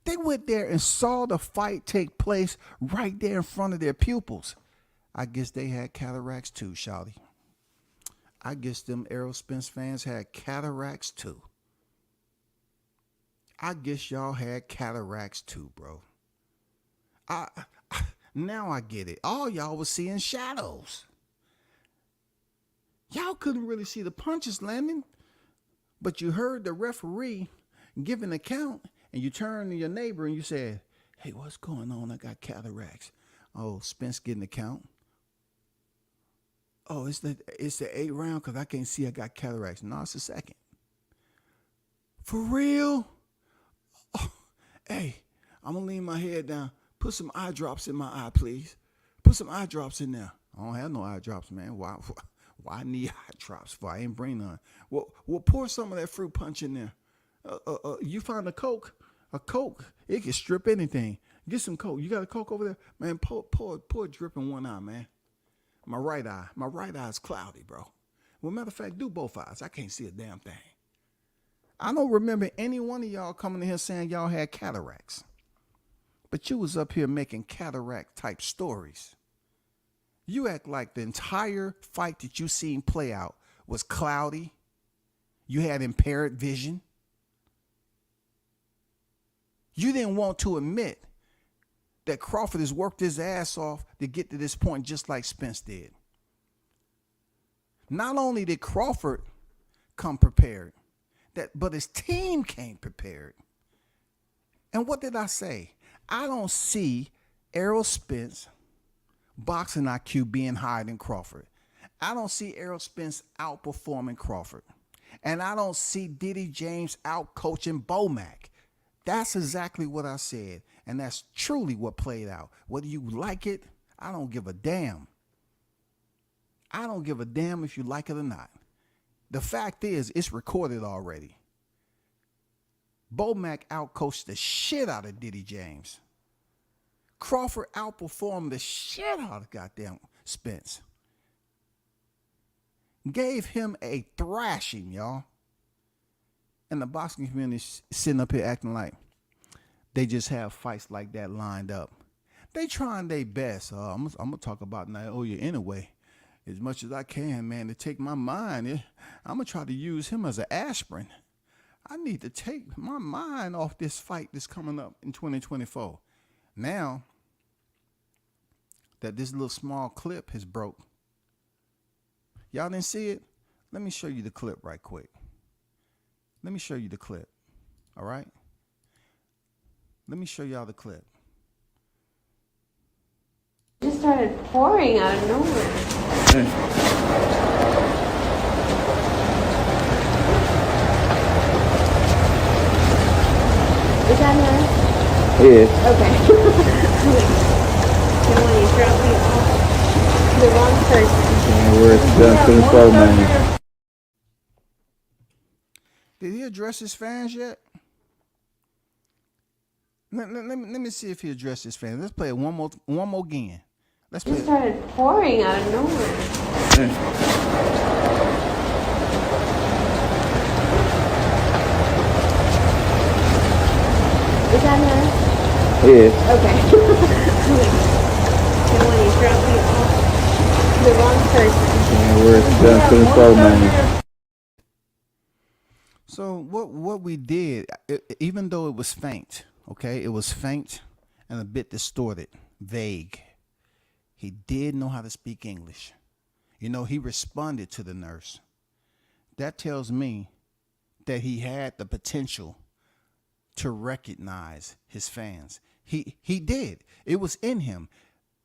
They went there and saw the fight take place right there in front of their pupils. I guess they had cataracts too, shawty. I guess them Errol Spence fans had cataracts too. I guess y'all had cataracts too, bro. Now I get it. All y'all was seeing shadows. Y'all couldn't really see the punches landing, but you heard the referee give an account, and you turned to your neighbor and you said, "Hey, what's going on? I got cataracts." Oh, Spence getting a count. Oh, it's the 8th round because I can't see. I got cataracts. No, it's the 2nd. For real? Oh, hey, I'm gonna lean my head down. Put some eye drops in my eye, please. Put some eye drops in there. I don't have no eye drops, man. Why I need eye drops for? I ain't bring none. Well, pour some of that fruit punch in there. You find a Coke, it can strip anything. Get some Coke. You got a Coke over there? Man, pour a drip in one eye, man. My right eye is cloudy, bro. Well, matter of fact, do both eyes. I can't see a damn thing. I don't remember any one of y'all coming in here saying y'all had cataracts. But you was up here making cataract type stories. You act like the entire fight that you seen play out was cloudy. You had impaired vision. You didn't want to admit that Crawford has worked his ass off to get to this point just like Spence did. Not only did Crawford come prepared, but his team came prepared. And what did I say? I don't see Errol Spence boxing IQ being higher than Crawford. I don't see Errol Spence outperforming Crawford. And I don't see Diddy James out coaching Bomac. That's exactly what I said. And that's truly what played out. Whether you like it, I don't give a damn. I don't give a damn if you like it or not. The fact is, it's recorded already. Bomac outcoached the shit out of Diddy James. Crawford outperformed the shit out of goddamn Spence. Gave him a thrashing, y'all. And the boxing community sitting up here acting like they just have fights like that lined up. They trying their best. I'm going to talk about Naoya anyway. As much as I can, man, to take my mind. I'm going to try to use him as an aspirin. I need to take my mind off this fight that's coming up in 2024. Now that this little small clip has broke. Y'all didn't see it? Let me show you the clip right quick. Let me show you the clip. All right? Let me show y'all the clip.
It just started pouring out of nowhere. Is that her?
Yeah.
Okay. Then when you drop me off the wrong person.
And where it's done to the flow, man.
Did he address his fans yet? Let me see if he addressed his fans. Let's play it one more again. Let's play
It started pouring out of nowhere. Is that her?
Yeah.
Okay. Then when you drop me off the wrong person.
And where it's done to the flow, man.
So what we did, even though it was faint, okay, it was faint and a bit distorted, vague. He did know how to speak English. You know, he responded to the nurse. That tells me that he had the potential to recognize his fans. He did. It was in him.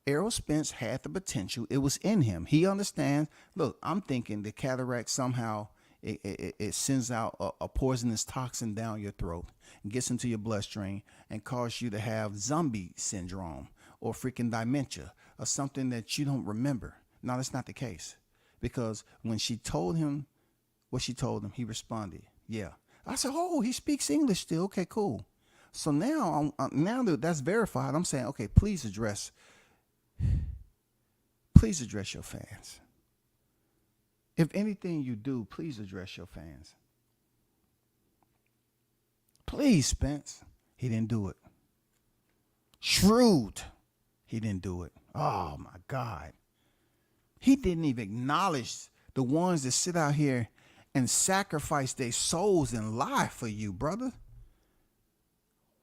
Errol Spence had the potential. It was in him. He understands. Look, I'm thinking the cataract somehow it sends out a poisonous toxin down your throat and gets into your bloodstream and causes you to have zombie syndrome or freaking dementia or something that you don't remember. No, that's not the case. Because when she told him what she told him, he responded, yeah. I said, oh, he speaks English still. Okay, cool. So now, now that that's verified, I'm saying, okay, please address your fans. If anything you do, please address your fans. Please, Spence. He didn't do it. Shrewd. He didn't do it. Oh, my God. He didn't even acknowledge the ones that sit out here and sacrifice their souls and lie for you, brother.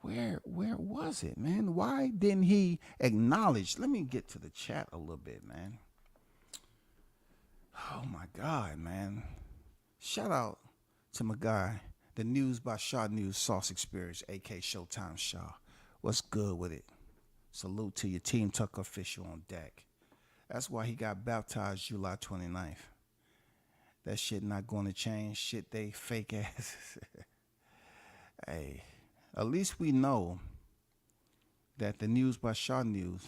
Where was it, man? Why didn't he acknowledge? Let me get to the chat a little bit, man. Oh, my God, man. Shout out to my guy, the News by Shaw News Sauce Experience, a.k.a. Showtime Shaw. What's good with it? Salute to your Team Tucker official on deck. That's why he got baptized July 29th. That shit not going to change. Shit, they fake ass. Hey, at least we know that the News by Shaw News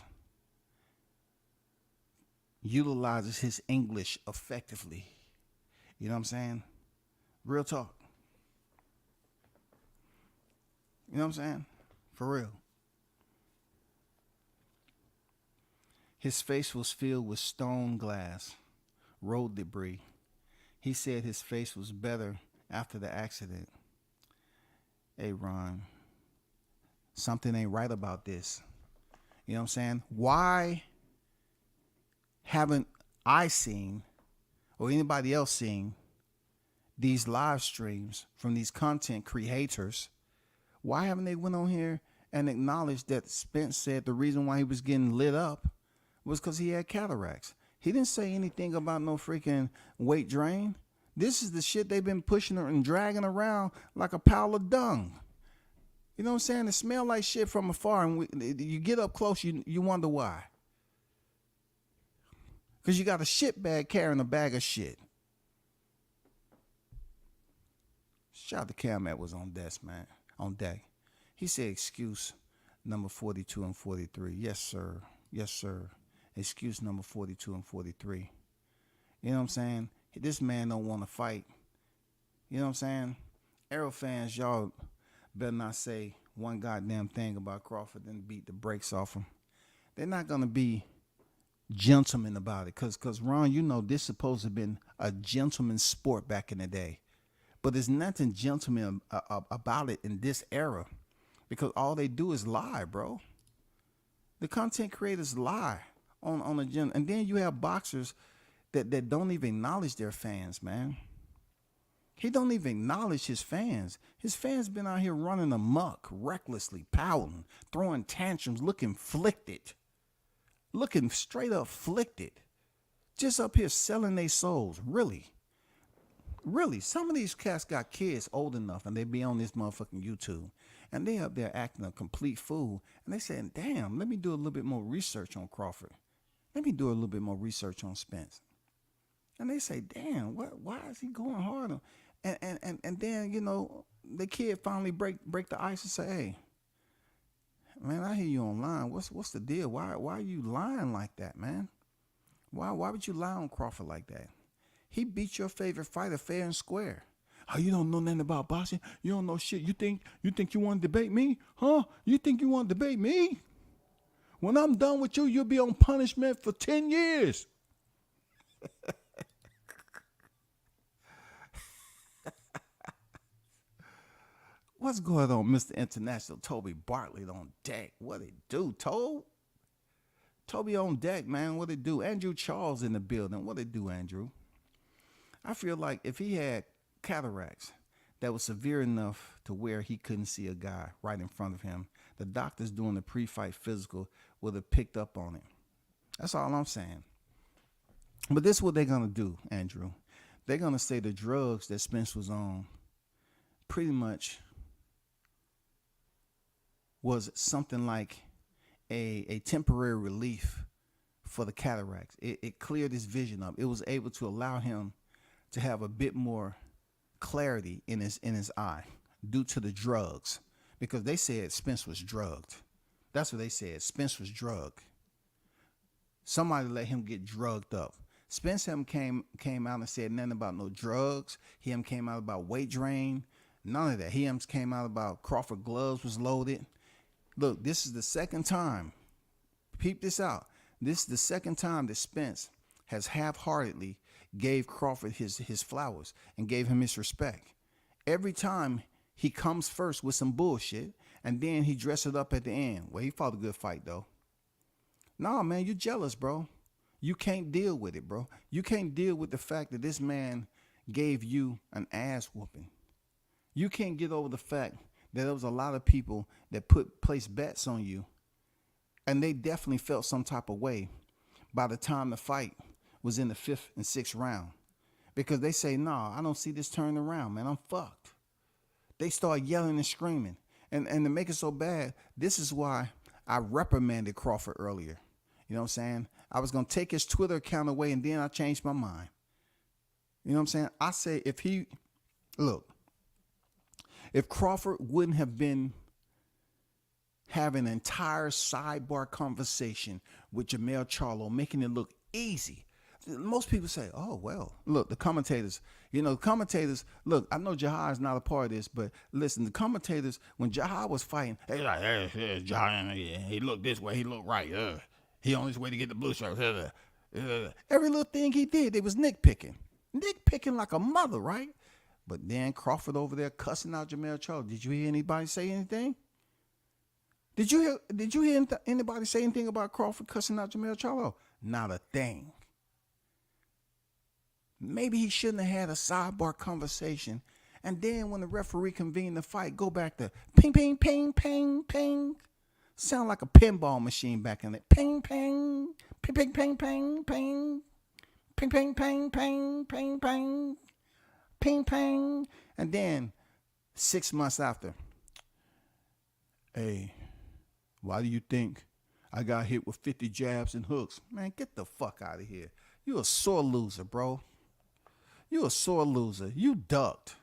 utilizes his English effectively. You know what I'm saying? Real talk. You know what I'm saying? For real. His face was filled with stone glass, road debris. He said his face was better after the accident. Hey, Ron, something ain't right about this. You know what I'm saying? Why haven't I seen or anybody else seen these live streams from these content creators? Why haven't they went on here and acknowledged that Spence said the reason why he was getting lit up was because he had cataracts? He didn't say anything about no freaking weight drain. This is the shit they've been pushing her and dragging around like a pile of dung. You know what I'm saying? It smells like shit from afar, and you get up close, you wonder why. Because you got a shit bag carrying a bag of shit. Shout out to Cam Edwards on desk, man. On deck. He said excuse number 42 and 43. Yes, sir. Yes, sir. Excuse number 42 and 43. You know what I'm saying? This man don't want to fight. You know what I'm saying? Errol fans, y'all better not say one goddamn thing about Crawford and beat the brakes off him. They're not going to be gentlemen about it. Because, Ron, you know this supposed to have been a gentleman's sport back in the day. But there's nothing gentleman about it in this era. Because all they do is lie, bro. The content creators lie on a gym. And then you have boxers that don't even acknowledge their fans, man. He don't even acknowledge his fans. His fans been out here running amok, recklessly, pouting, throwing tantrums, looking flicted. Looking straight up flicted. Just up here selling their souls. Really. Really. Some of these cats got kids old enough and they be on this motherfucking YouTube. And they up there acting a complete fool. And they saying, damn, let me do a little bit more research on Crawford. Let me do a little bit more research on Spence. And they say, damn, why is he going hard on? And then, you know, the kid finally break the ice and say, hey, man, I hear you online. What's the deal? Why are you lying like that, man? Why would you lie on Crawford like that? He beat your favorite fighter fair and square. Oh, you don't know nothing about boxing? You don't know shit. You think you want to debate me? Huh? You think you want to debate me? When I'm done with you, you'll be on punishment for 10 years. What's going on, Mr. International? Toby Bartlett on deck. What it do, Toby on deck, man. What it do? Andrew Charles in the building. What it do, Andrew? I feel like if he had cataracts that was severe enough to where he couldn't see a guy right in front of him, the doctors doing the pre-fight physical would have picked up on it. That's all I'm saying. But this is what they're going to do, Andrew. They're going to say the drugs that Spence was on pretty much was something like a temporary relief for the cataracts. It cleared his vision up. It was able to allow him to have a bit more clarity in his eye due to the drugs. Because they said Spence was drugged. That's what they said. Spence was drugged. Somebody let him get drugged up. Spence came out and said nothing about no drugs. He came out about weight drain. None of that. He came out about Crawford gloves was loaded. Look, this is the second time. Peep this out. This is the second time that Spence has half-heartedly gave Crawford his flowers and gave him his respect. Every time he comes first with some bullshit and then he dresses it up at the end. Well, he fought a good fight, though. Nah, man, you're jealous, bro. You can't deal with it, bro. You can't deal with the fact that this man gave you an ass whooping. You can't get over the fact that there was a lot of people that placed bets on you, and they definitely felt some type of way by the time the fight was in the 5th and 6th round. Because they say, nah, I don't see this turning around, man. I'm fucked. They start yelling and screaming. And to make it so bad, this is why I reprimanded Crawford earlier. You know what I'm saying? I was going to take his Twitter account away, and then I changed my mind. You know what I'm saying? I say if Crawford wouldn't have been having an entire sidebar conversation with Jamel Charlo, making it look easy. Most people say, oh, well, look, the commentators, look, I know Jahar is not a part of this, but listen, the commentators, when Jahar was fighting, they like, Jahar, he looked this way, he looked right. He on his way to get the blue shirt. Every little thing he did, they was nitpicking. Nitpicking like a mother, right? But then Crawford over there cussing out Jermell Charlo. Did you hear anybody say anything? Did you hear anybody say anything about Crawford cussing out Jermell Charlo? Not a thing. Maybe he shouldn't have had a sidebar conversation. And then when the referee convened the fight, go back to ping, ping, ping, ping, ping. Sound like a pinball machine back in it. Ping, ping, ping, ping, ping, ping, ping. Ping, ping, ping, ping, ping, ping. Ping, ping. And then 6 months after, hey, why do you think I got hit with 50 jabs and hooks? Man, get the fuck out of here. You a sore loser, bro. You a sore loser. You ducked.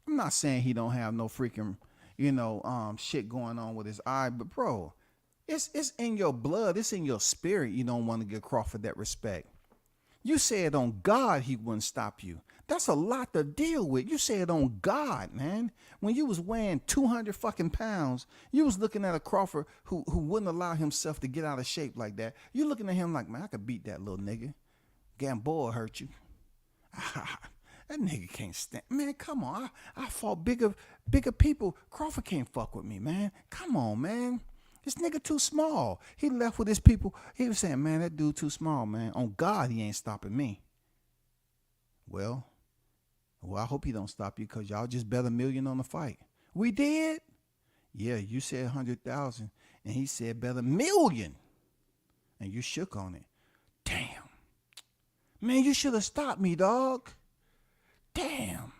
I'm not saying he don't have no freaking, shit going on with his eye, but bro, it's in your blood. It's in your spirit. You don't want to give Crawford that respect. You said on God he wouldn't stop you. That's a lot to deal with. You said on God, man. When you was weighing 200 fucking pounds, you was looking at a Crawford who wouldn't allow himself to get out of shape like that. You looking at him like, man, I could beat that little nigga. Gamboa hurt you. That nigga can't stand. Man, come on. I fought bigger people. Crawford can't fuck with me, man. Come on, man. This nigga too small. He left with his people. He was saying, man, that dude too small, man. On God, he ain't stopping me. Well, I hope he don't stop you because y'all just bet $1 million on the fight. We did? Yeah, you said 100,000 and he said bet $1 million. And you shook on it. Damn. Man, you should have stopped me, dog. Damn.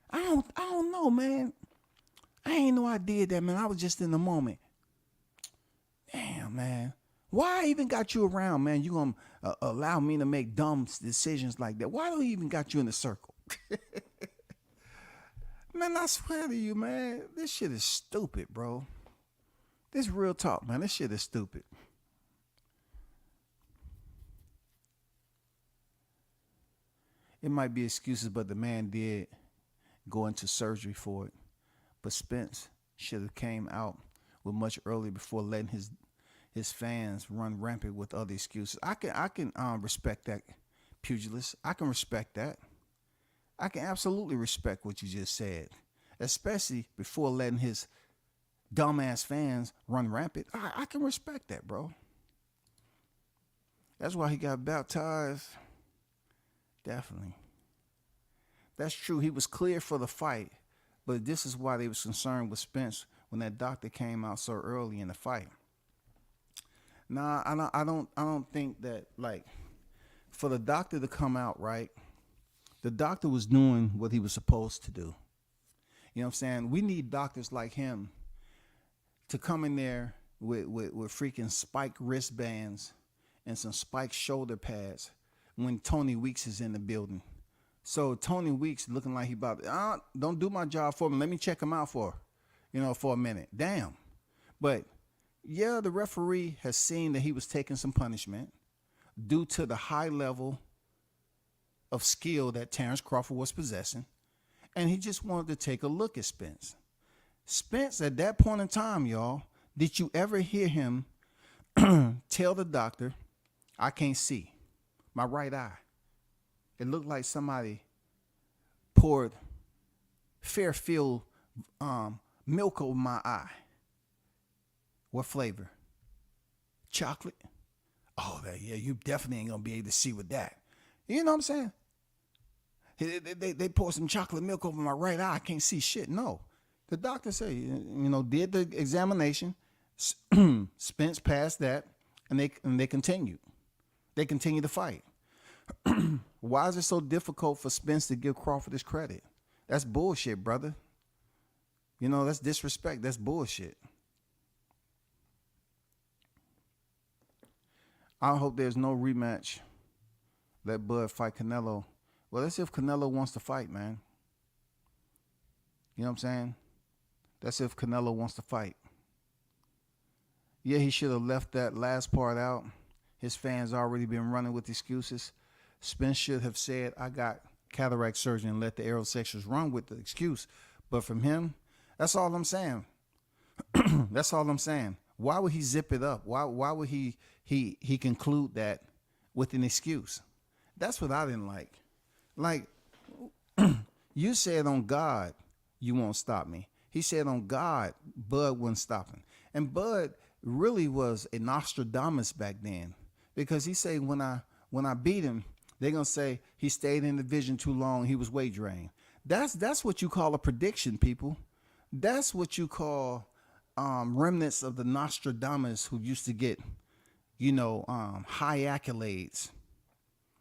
I don't know, man. I ain't know I did that, man. I was just in the moment. Damn, man. Why I even got you around, man? You gonna allow me to make dumb decisions like that? Why do he even got you in the circle? Man, I swear to you, man, this shit is stupid, bro. This real talk, man. This shit is stupid. It might be excuses, but the man did go into surgery for it. But Spence should have came out with much earlier before letting his fans run rampant with other excuses. I can respect that, pugilist. I can respect that. I can absolutely respect what you just said, especially before letting his dumbass fans run rampant. I can respect that, bro. That's why he got baptized. Definitely. That's true. He was cleared for the fight, but this is why they was concerned with Spence when that doctor came out so early in the fight. Nah, I don't think that, like, for the doctor to come out, right? The doctor was doing what he was supposed to do. You know what I'm saying? We need doctors like him to come in there with freaking spike wristbands and some spike shoulder pads when Tony Weeks is in the building. So Tony Weeks looking like he about to, don't do my job for me. Let me check him out for a minute. Damn. But yeah, the referee has seen that he was taking some punishment due to the high level of skill that Terence Crawford was possessing. And he just wanted to take a look at Spence. Spence, at that point in time, y'all, did you ever hear him tell the doctor, I can't see my right eye? It looked like somebody poured Fairfield milk over my eye. What flavor? Chocolate? Oh, yeah, you definitely ain't going to be able to see with that. You know what I'm saying? They poured some chocolate milk over my right eye. I can't see shit. No. The doctor said, did the examination. Spence passed that, and they continued. They continued to fight. Why is it so difficult for Spence to give Crawford his credit? That's bullshit, brother. That's disrespect. That's bullshit. I hope there's no rematch. Let Bud fight Canelo. Well, let's see if Canelo wants to fight, man. You know what I'm saying? That's if Canelo wants to fight. Yeah, he should have left that last part out. His fans already been running with excuses. Spence should have said, I got cataract surgery, and let the aerosexuals run with the excuse. But from him, that's all I'm saying. That's all I'm saying. Why would he zip it up? Why would he conclude that with an excuse? That's what I didn't like. Like, you said on God, you won't stop me. He said on God, Bud wouldn't stop him. And Bud really was a Nostradamus back then, because he said when I beat him, they're gonna say he stayed in the division too long. He was weight drained. That's what you call a prediction, people. That's what you call remnants of the Nostradamus who used to get, high accolades.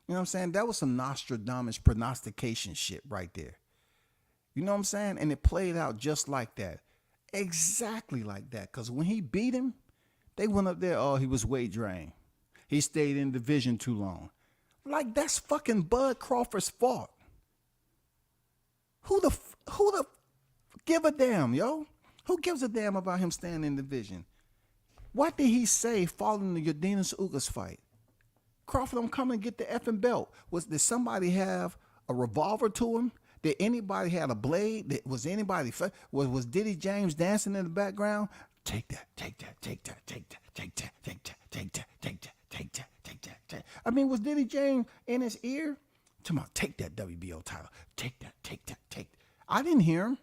You know what I'm saying? That was some Nostradamus prognostication shit right there. You know what I'm saying? And it played out just like that. Exactly like that. Because when he beat him, they went up there, oh, he was weight drained. He stayed in division too long. Like, that's fucking Bud Crawford's fault. Who the give a damn, yo? Who gives a damn about him staying in division? What did he say following the Yordenis Ugas fight? Crawford, I'm coming to get the effing belt. Did somebody have a revolver to him? Did anybody have a blade? Was Diddy James dancing in the background? Take that, take that, take that, take that, take that, take that, take that, take that, take that, take that, take that. I mean, was Diddy James in his ear? Come on, take that WBO title. Take that, take that, take that. I didn't hear him.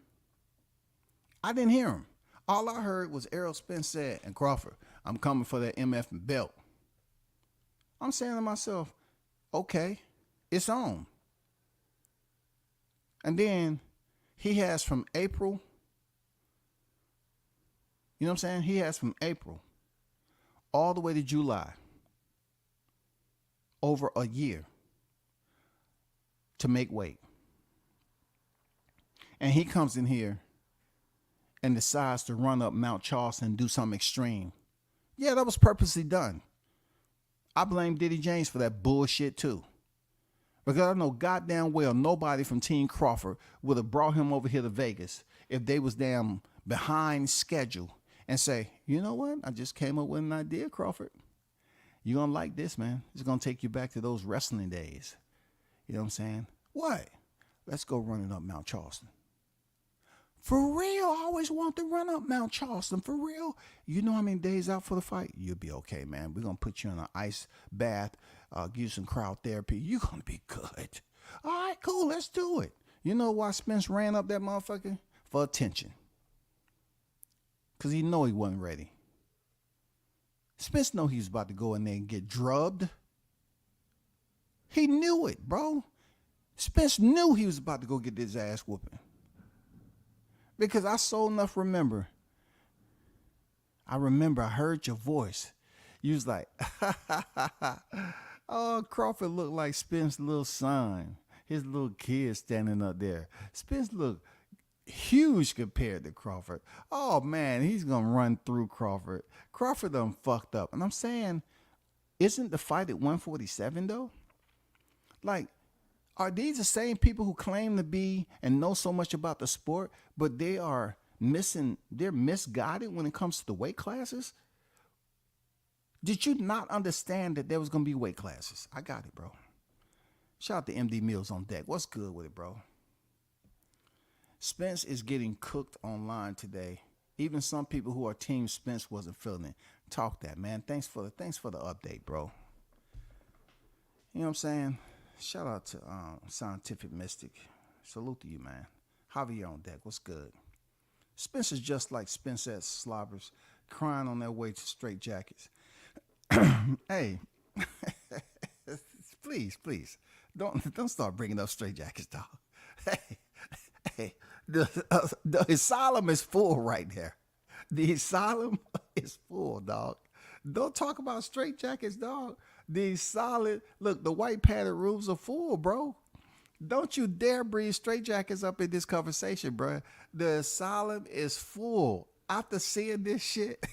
All I heard was Errol Spence said, and Crawford, I'm coming for that MF belt. I'm saying to myself, okay, it's on. And then he has from April, you know what I'm saying? He has from April all the way to July, over a year, to make weight. And he comes in here and decides to run up Mount Charleston and do something extreme. Yeah, that was purposely done. I blame Diddy James for that bullshit too. Because I know goddamn well nobody from Team Crawford would have brought him over here to Vegas if they was damn behind schedule and say, you know what? I just came up with an idea, Crawford. You're going to like this, man. It's going to take you back to those wrestling days. You know what I'm saying? What? Let's go running up Mount Charleston. For real, I always want to run up Mount Charleston. For real. You know how many days out for the fight? You'll be okay, man. We're going to put you in an ice bath, give you some crowd therapy. You're going to be good. All right, cool. Let's do it. You know why Spence ran up that motherfucker? For attention. Because he know he wasn't ready. Spence know he was about to go in there and get drubbed. He knew it, bro. Spence knew he was about to go get his ass whooping. Because I so enough remember. I heard your voice. You was like, oh, Crawford looked like Spence's little son. His little kid standing up there. Spence looked huge compared to Crawford. Oh, man, he's going to run through Crawford. Crawford done fucked up. And I'm saying, isn't the fight at 147, though? Like, are these the same people who claim to be and know so much about the sport, but they are they're misguided when it comes to the weight classes? Did you not understand that there was going to be weight classes? I got it, bro. Shout out to MD Mills on deck. What's good with it, bro? Spence is getting cooked online today. Even some people who are Team Spence wasn't feeling it. Talk that, man. Thanks for the update, bro. You know what I'm saying? Shout out to Scientific Mystic. Salute to you, man. Javier on deck. What's good? Spence is just like Spence at Slobbers, crying on their way to straight jackets. Hey, please, don't start bringing up straight jackets, dog. Hey, the asylum is full right there. The asylum is full, dog. Don't talk about straight jackets, dog. The white padded rooms are full, bro. Don't you dare breathe straight jackets up in this conversation, bro. The asylum is full. After seeing this shit,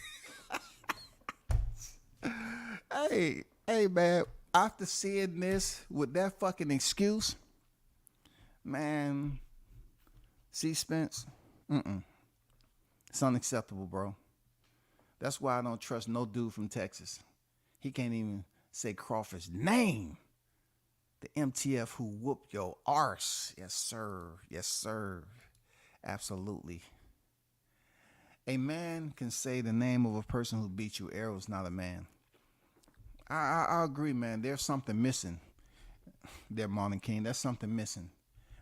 hey, man. After seeing this with that fucking excuse, man. See, Spence, it's unacceptable, bro. That's why I don't trust no dude from Texas. He can't even say Crawford's name. The MTF who whooped your arse. Yes, sir. Yes, sir. Absolutely. A man can say the name of a person who beat you. Errol's not a man. I agree, man. There's something missing there, Marlon King. There's something missing.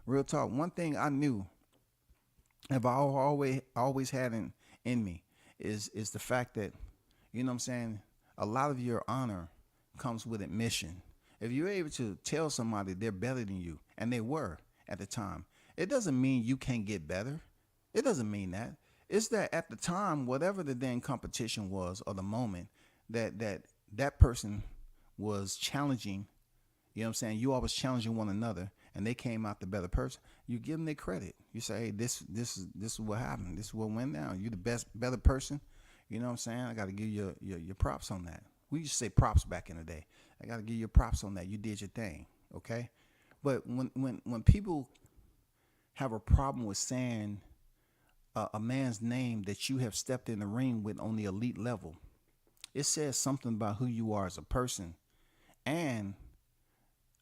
Real talk. One thing I knew, have I always had in me, is the fact that, you know what I'm saying, a lot of your honor comes with admission. If you're able to tell somebody they're better than you, and they were at the time, it doesn't mean you can't get better. It doesn't mean that. It's that at the time, whatever the then competition was, or the moment that person was challenging, you know what I'm saying, you all was challenging one another, and they came out the better person, you give them their credit. You say, hey, this is what happened. This is what went down. You the better person. You know what I'm saying? I got to give you your props on that. We used to say props back in the day. I got to give you props on that. You did your thing, okay? But when people have a problem with saying a man's name that you have stepped in the ring with on the elite level, it says something about who you are as a person, and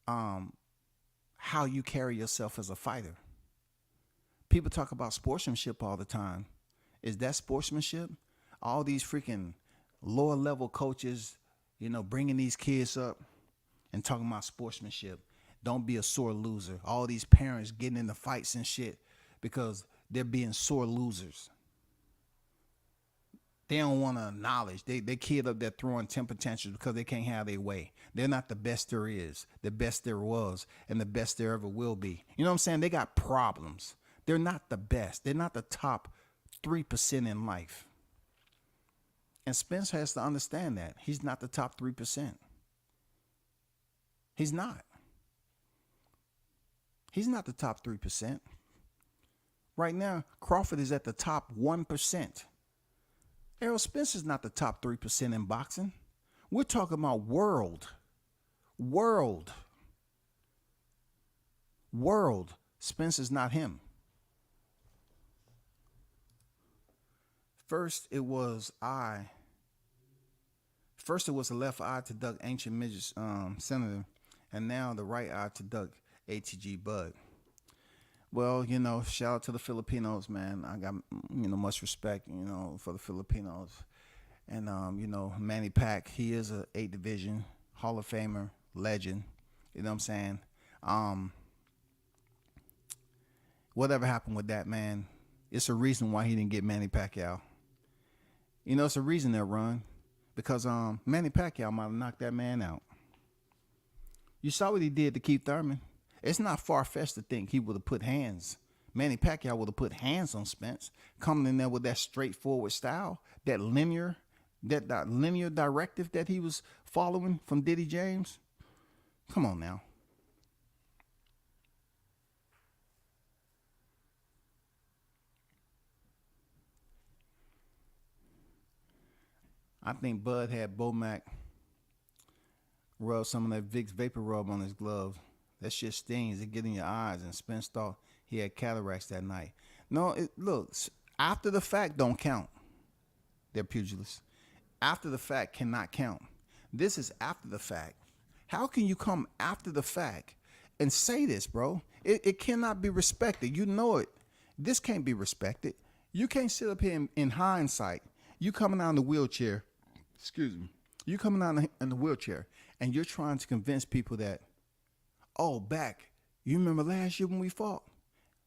how you carry yourself as a fighter. People talk about sportsmanship all the time. Is that sportsmanship? All these freaking lower level coaches, you know, bringing these kids up and talking about sportsmanship. Don't be a sore loser. All these parents getting into fights and shit because they're being sore losers. They don't want to acknowledge they kid up there throwing temper tantrums because they can't have their way. They're not the best there is, the best there was, and the best there ever will be. You know what I'm saying? They got problems. They're not the best. They're not the top 3% in life. And Spence has to understand that. He's not the top 3%. He's not. He's not the top 3%. Right now, Crawford is at the top 1%. Errol Spence is not the top 3% in boxing. We're talking about world. Spence is not him. First, it was the left eye to duck ancient midget senator, and now the right eye to duck ATG Bud. Well, you know, shout out to the Filipinos, man. I got, you know, much respect, you know, for the Filipinos. And, you know, Manny Pac, he is a 8th division Hall of Famer, legend. You know what I'm saying? Whatever happened with that, man, it's a reason why he didn't get Manny Pacquiao. You know, it's a reason they'll run. Because Manny Pacquiao might have knocked that man out. You saw what he did to Keith Thurman. It's not far-fetched to think he would have put hands. Manny Pacquiao would have put hands on Spence, coming in there with that straightforward style, that linear directive that he was following from Diddy James. Come on now. I think Bud had Bomac rub some of that Vicks Vapor Rub on his glove. That shit stings. It get in your eyes. And Spence thought he had cataracts that night. No, look, after the fact don't count. They're pugilists. After the fact cannot count. This is after the fact. How can you come after the fact and say this, bro? It cannot be respected. You know it. This can't be respected. You can't sit up here in hindsight. You coming out in the wheelchair. Excuse me. You coming out in the wheelchair and you're trying to convince people that, oh, you remember last year when we fought?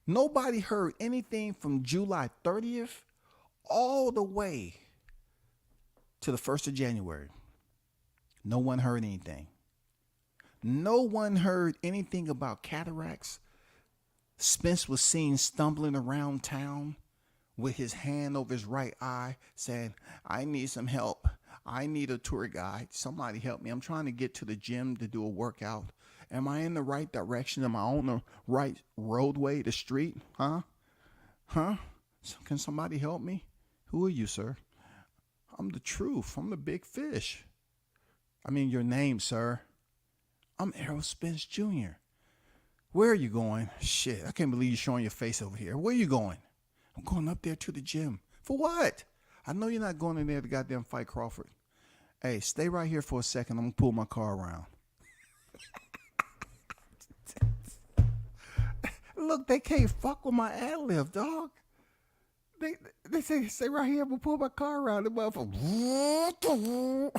Nobody heard anything from July 30th all the way to the 1st of January. No one heard anything. No one heard anything about cataracts. Spence was seen stumbling around town with his hand over his right eye saying, I need some help. I need a tour guide. Somebody help me. I'm trying to get to the gym to do a workout. Am I in the right direction? Am I on the right roadway, the street? Huh? Can somebody help me? Who are you, sir? I'm the truth. I'm the big fish. I mean, your name, sir. I'm Errol Spence Jr. Where are you going? Shit, I can't believe you're showing your face over here. Where are you going? I'm going up there to the gym. For what? I know you're not going in there to goddamn fight Crawford. Hey, stay right here for a second. I'm going to pull my car around. Look, they can't fuck with my ad-lib, dog. They say right here, I'm gonna pull my car around the motherfucker.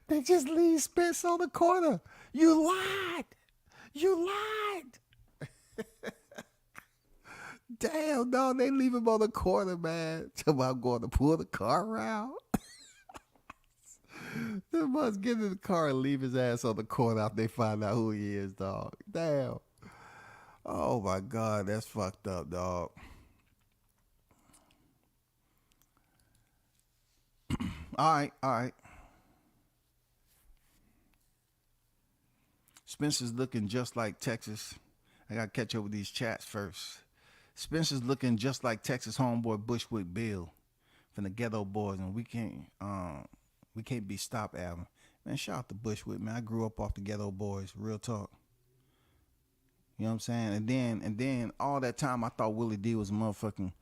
They just leave Spence on the corner. You lied. You lied. Damn, no, they leave him on the corner, man. Tell I'm going to pull the car around. They must get in the car and leave his ass on the corner after they find out who he is, dog. Damn. Oh my God, that's fucked up, dog. All right. Spencer's looking just like Texas. I gotta catch up with these chats first. Spencer's looking just like Texas homeboy Bushwick Bill from the Ghetto Boys, and we can't be stopped, Adam. Man, shout out to Bushwick, man. I grew up off the Ghetto Boys, real talk. You know what I'm saying? And then all that time I thought Willie D was a motherfucking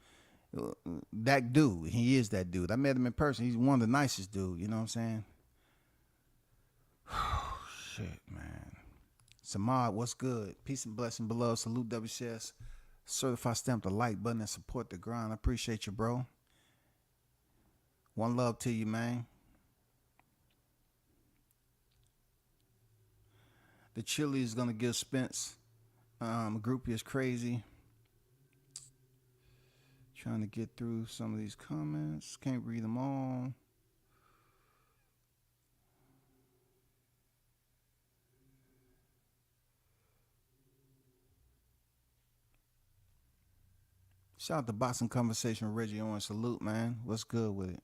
that dude. He is that dude. I met him in person. He's one of the nicest dudes. You know what I'm saying? Shit, man. Samad, what's good? Peace and blessing below. Salute WCS. Certified stamp the like button and support the grind. I appreciate you, bro. One love to you, man. The chili is gonna give Spence a groupie is crazy. Trying to get through some of these comments. Can't read them all. Shout out to Boxing Conversation with Reggie Owen. Salute, man. What's good with it?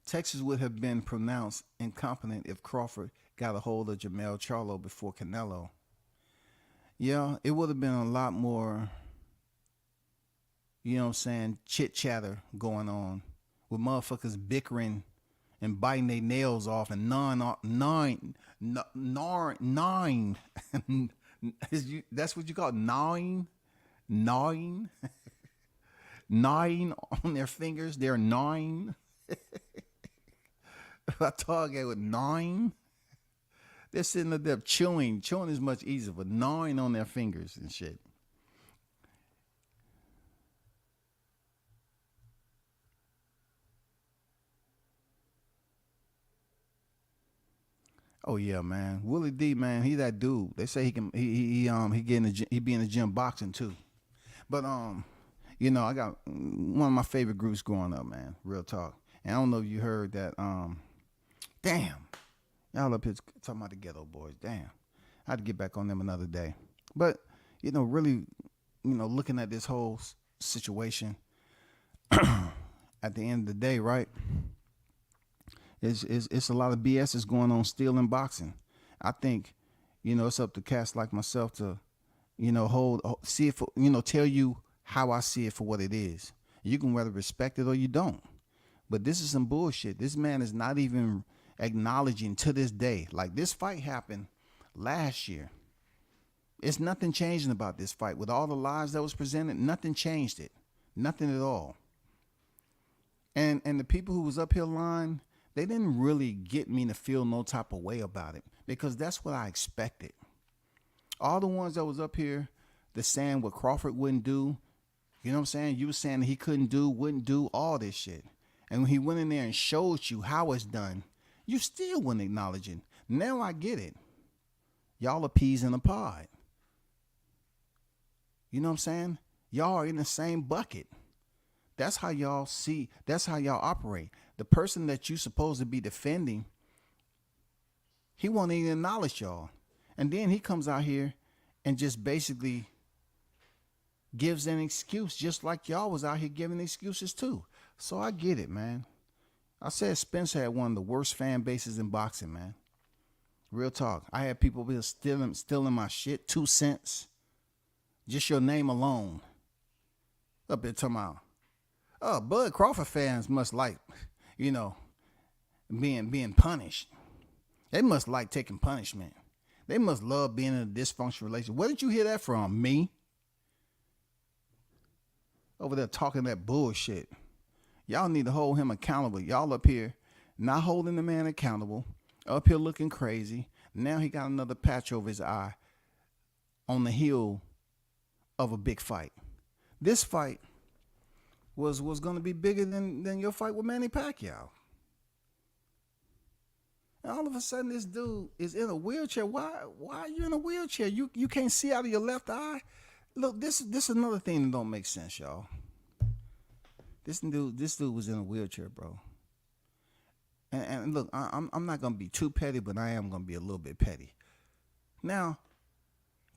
Texas would have been pronounced incompetent if Crawford got a hold of Jermell Charlo before Canelo. Yeah, it would have been a lot more, you know what I'm saying, chit-chatter going on with motherfuckers bickering and biting their nails off and nine. That's what you call it, gnawing on their fingers. They're gnawing. I target with gnawing. They're sitting there chewing. Chewing is much easier, but gnawing on their fingers and shit. Oh yeah, man. Willie D, man, he that dude. They say he can. He get in the gym, he be in the gym boxing too. But you know, I got one of my favorite groups growing up, man. Real talk. And I don't know if you heard that. Damn, y'all up here talking about the Ghetto Boys. Damn, I had to get back on them another day. But you know, really, you know, looking at this whole situation, at the end of the day, right? It's a lot of BS is going on still in boxing. I think, you know, it's up to cats like myself to, you know, see it for, you know, tell you how I see it for what it is. You can whether respect it or you don't. But this is some bullshit. This man is not even acknowledging to this day. Like, this fight happened last year. It's nothing changing about this fight. With all the lies that was presented, nothing changed it. Nothing at all. And the people who was up here lying, they didn't really get me to feel no type of way about it, because that's what I expected. All the ones that was up here, the saying what Crawford wouldn't do, you know what I'm saying? You were saying that he couldn't do, wouldn't do, all this shit. And when he went in there and showed you how it's done, you still wouldn't acknowledge it. Now I get it. Y'all are peas in a pod. You know what I'm saying? Y'all are in the same bucket. That's how y'all see, that's how y'all operate. The person that you supposed to be defending, he won't even acknowledge y'all. And then he comes out here and just basically gives an excuse, just like y'all was out here giving excuses too. So I get it, man. I said Spence had one of the worst fan bases in boxing, man. Real talk. I had people stealing my shit, 2 cents. Just your name alone. Up there talking about, oh, Bud Crawford fans must like, you know, being punished. They must like taking punishment. They must love being in a dysfunctional relationship. Where did you hear that from? Me? over there talking that bullshit. Y'all need to hold him accountable. Y'all up here not holding the man accountable, up here looking crazy. Now he got another patch over his eye on the heel of a big fight. This fight was going to be bigger than your fight with Manny Pacquiao. And all of a sudden, this dude is in a wheelchair. Why are you in a wheelchair? You can't see out of your left eye? Look, this is another thing that don't make sense, y'all. This dude was in a wheelchair, bro. And look, I'm not gonna be too petty, but I am gonna be a little bit petty. Now,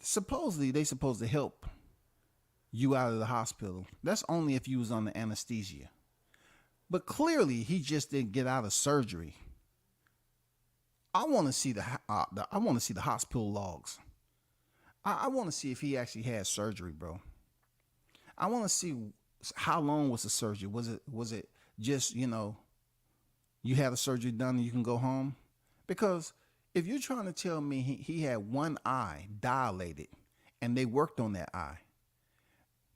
supposedly they supposed to help you out of the hospital. That's only if you was under anesthesia. But clearly, he just didn't get out of surgery. I want to see the hospital logs. I want to see if he actually had surgery, bro. I want to see how long was the surgery. Was it just, you had a surgery done and you can go home? Because if you're trying to tell me he had one eye dilated and they worked on that eye,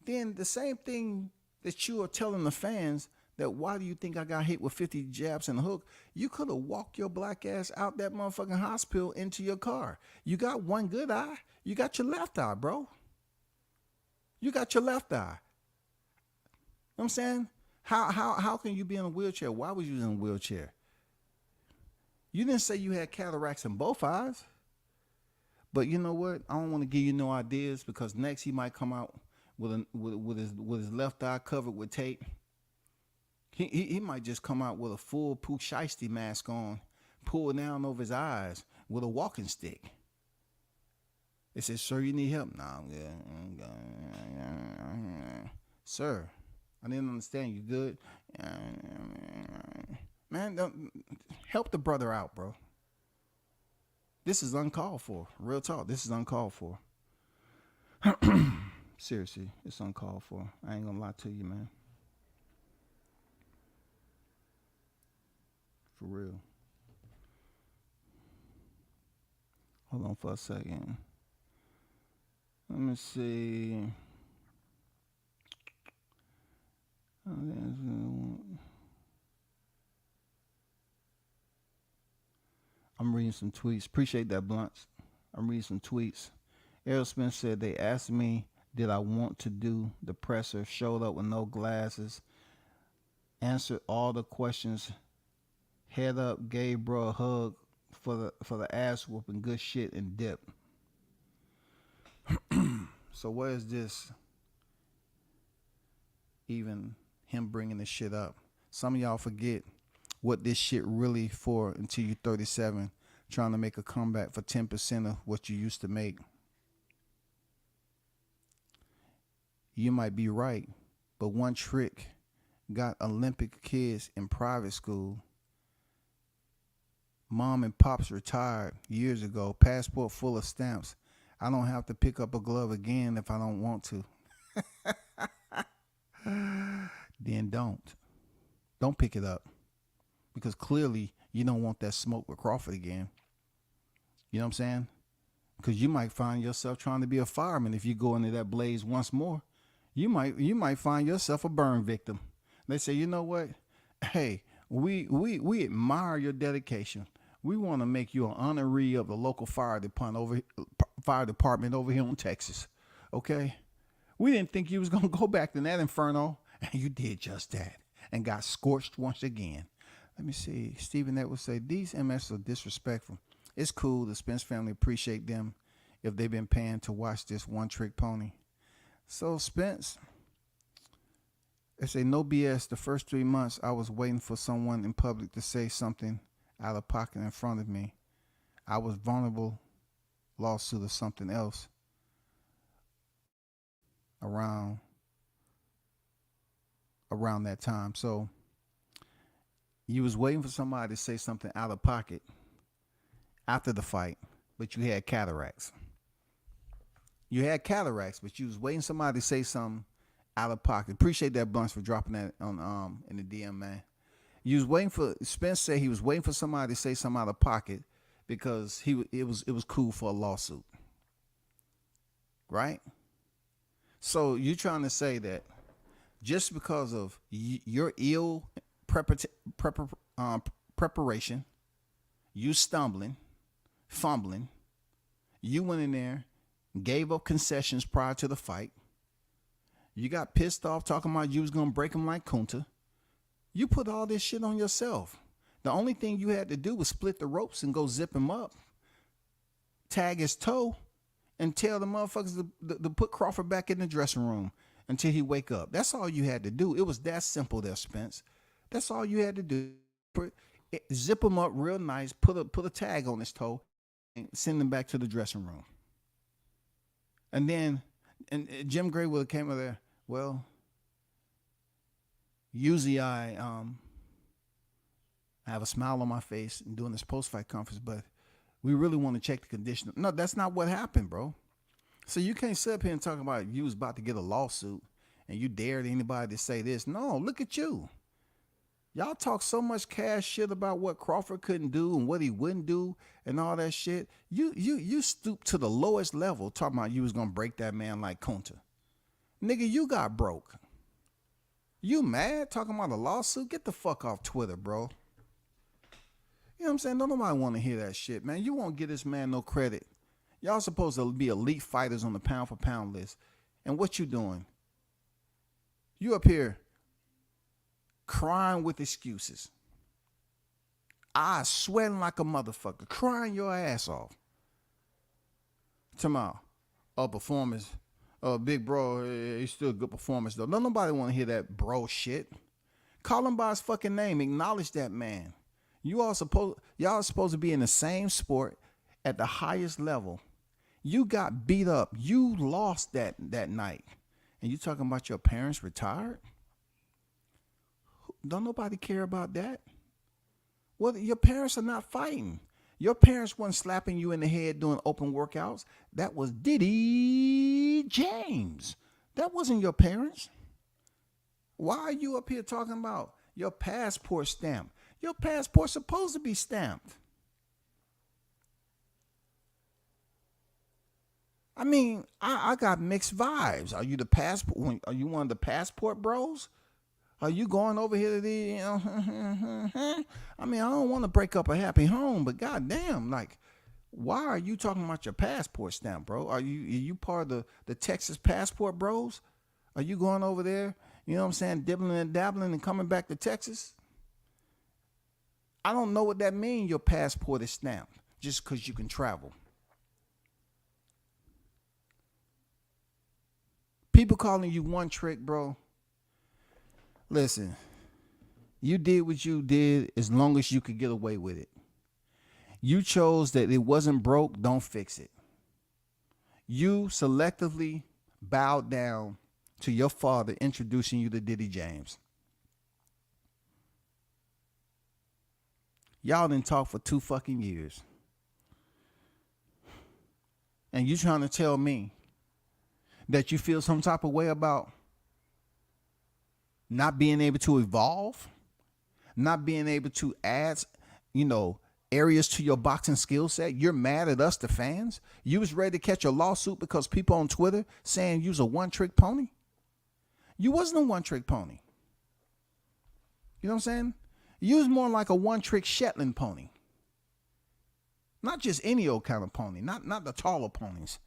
then the same thing that you are telling the fans, that why do you think I got hit with 50 jabs and a hook? You could have walked your black ass out that motherfucking hospital into your car. You got one good eye. You got your left eye, bro. You got your left eye. You know what I'm saying? How can you be in a wheelchair? Why was you in a wheelchair? You didn't say you had cataracts in both eyes. But you know what? I don't want to give you no ideas, because next he might come out with his left eye covered with tape. He might just come out with a full Pooh Shiesty mask on, pull down over his eyes with a walking stick. They said, "Sir, you need help?" "Nah, I'm good." "Sir, I didn't understand. You good?" Man, don't help the brother out, bro. This is uncalled for. Real talk. This is uncalled for. Seriously, it's uncalled for. I ain't gonna lie to you, man. For real. Hold on for a second. Let me see. I'm reading some tweets. Appreciate that, Blunts. I'm reading some tweets. Errol Spence said, they asked me, did I want to do the presser? Showed up with no glasses. Answered all the questions. Head up, gave bro a hug for the ass whooping, good shit, and dip. So where is this even him bringing this shit up? Some of y'all forget what this shit really for until you're 37, trying to make a comeback for 10% of what you used to make. You might be right, but one trick got Olympic kids in private school. Mom and pops retired years ago. Passport full of stamps. I don't have to pick up a glove again if I don't want to. Then don't. Don't pick it up. Because clearly you don't want that smoke with Crawford again. You know what I'm saying? Because you might find yourself trying to be a fireman if you go into that blaze once more. You might find yourself a burn victim. They say, you know what? Hey, we admire your dedication. We want to make you an honoree of the local fire department over here in Texas. Okay? We didn't think you was going to go back to that inferno, and you did just that and got scorched once again. Let me see. Stephen Edwards say, these MS are disrespectful. It's cool. The Spence family appreciate them if they've been paying to watch this one-trick pony. So, Spence, they say, no BS. The first 3 months, I was waiting for someone in public to say something out of pocket in front of me. I was vulnerable, lawsuit or something else around that time. So you was waiting for somebody to say something out of pocket after the fight, but you had cataracts. You had cataracts, but you was waiting somebody to say something out of pocket. Appreciate that, Bunch, for dropping that on in the DM, man. You was waiting for Spence said he was waiting for somebody to say something out of pocket because it was cool for a lawsuit, right? So you trying to say that just because of your ill preparation, you stumbling, fumbling, you went in there, gave up concessions prior to the fight. You got pissed off talking about you was going to break him like Kunta. You put all this shit on yourself. The only thing you had to do was split the ropes and go zip him up, tag his toe, and tell the motherfuckers to put Crawford back in the dressing room until he wake up. That's all you had to do. It was that simple there, Spence. That's all you had to do. Zip him up real nice, put a tag on his toe, and send him back to the dressing room. And then Jim Gray would have came over there. Well, usually I have a smile on my face and doing this post-fight conference, but we really want to check the condition. No, that's not what happened, bro. So you can't sit up here and talk about you was about to get a lawsuit and you dared anybody to say this. No, look at you. Y'all talk so much cash shit about what Crawford couldn't do and what he wouldn't do and all that shit. You stooped to the lowest level talking about you was going to break that man like Kunta. Nigga, you got broke. You mad talking about a lawsuit? Get the fuck off Twitter, bro. You know what I'm saying? Don't nobody want to hear that shit, man. You won't give this man no credit. Y'all supposed to be elite fighters on the pound for pound list. And what you doing? You up here crying with excuses. Eyes sweating like a motherfucker. Crying your ass off. Tomorrow. Performance. Big bro, he's still a good performance though. Don't nobody want to hear that bro shit. Call him by his fucking name. Acknowledge that man. Y'all supposed to be in the same sport at the highest level. You got beat up. You lost that night. And you talking about your parents retired? Don't nobody care about that. Well, your parents are not fighting. Your parents weren't slapping you in the head doing open workouts. That was Diddy James. That wasn't your parents. Why are you up here talking about your passport stamp? Your passport's supposed to be stamped. I mean, I got mixed vibes. Are you the passport? Are you one of the passport bros? Are you going over here to the, you know, I mean, I don't want to break up a happy home, but goddamn, like, why are you talking about your passport stamp, bro? Are you part of the Texas passport bros? Are you going over there, you know what I'm saying, dibbling and dabbling and coming back to Texas? I don't know what that means, your passport is stamped, just because you can travel. People calling you one trick, bro. Listen, you did what you did as long as you could get away with it. You chose that it wasn't broke, don't fix it. You selectively bowed down to your father introducing you to Diddy James. Y'all didn't talk for 2 fucking years. And you trying to tell me that you feel some type of way about not being able to evolve, not being able to add, you know, areas to your boxing skill set? You're mad at us, the fans? You was ready to catch a lawsuit because people on Twitter saying you was a one-trick pony? You wasn't a one-trick pony. You know what I'm saying? You was more like a one-trick Shetland pony. Not just any old kind of pony, not the taller ponies.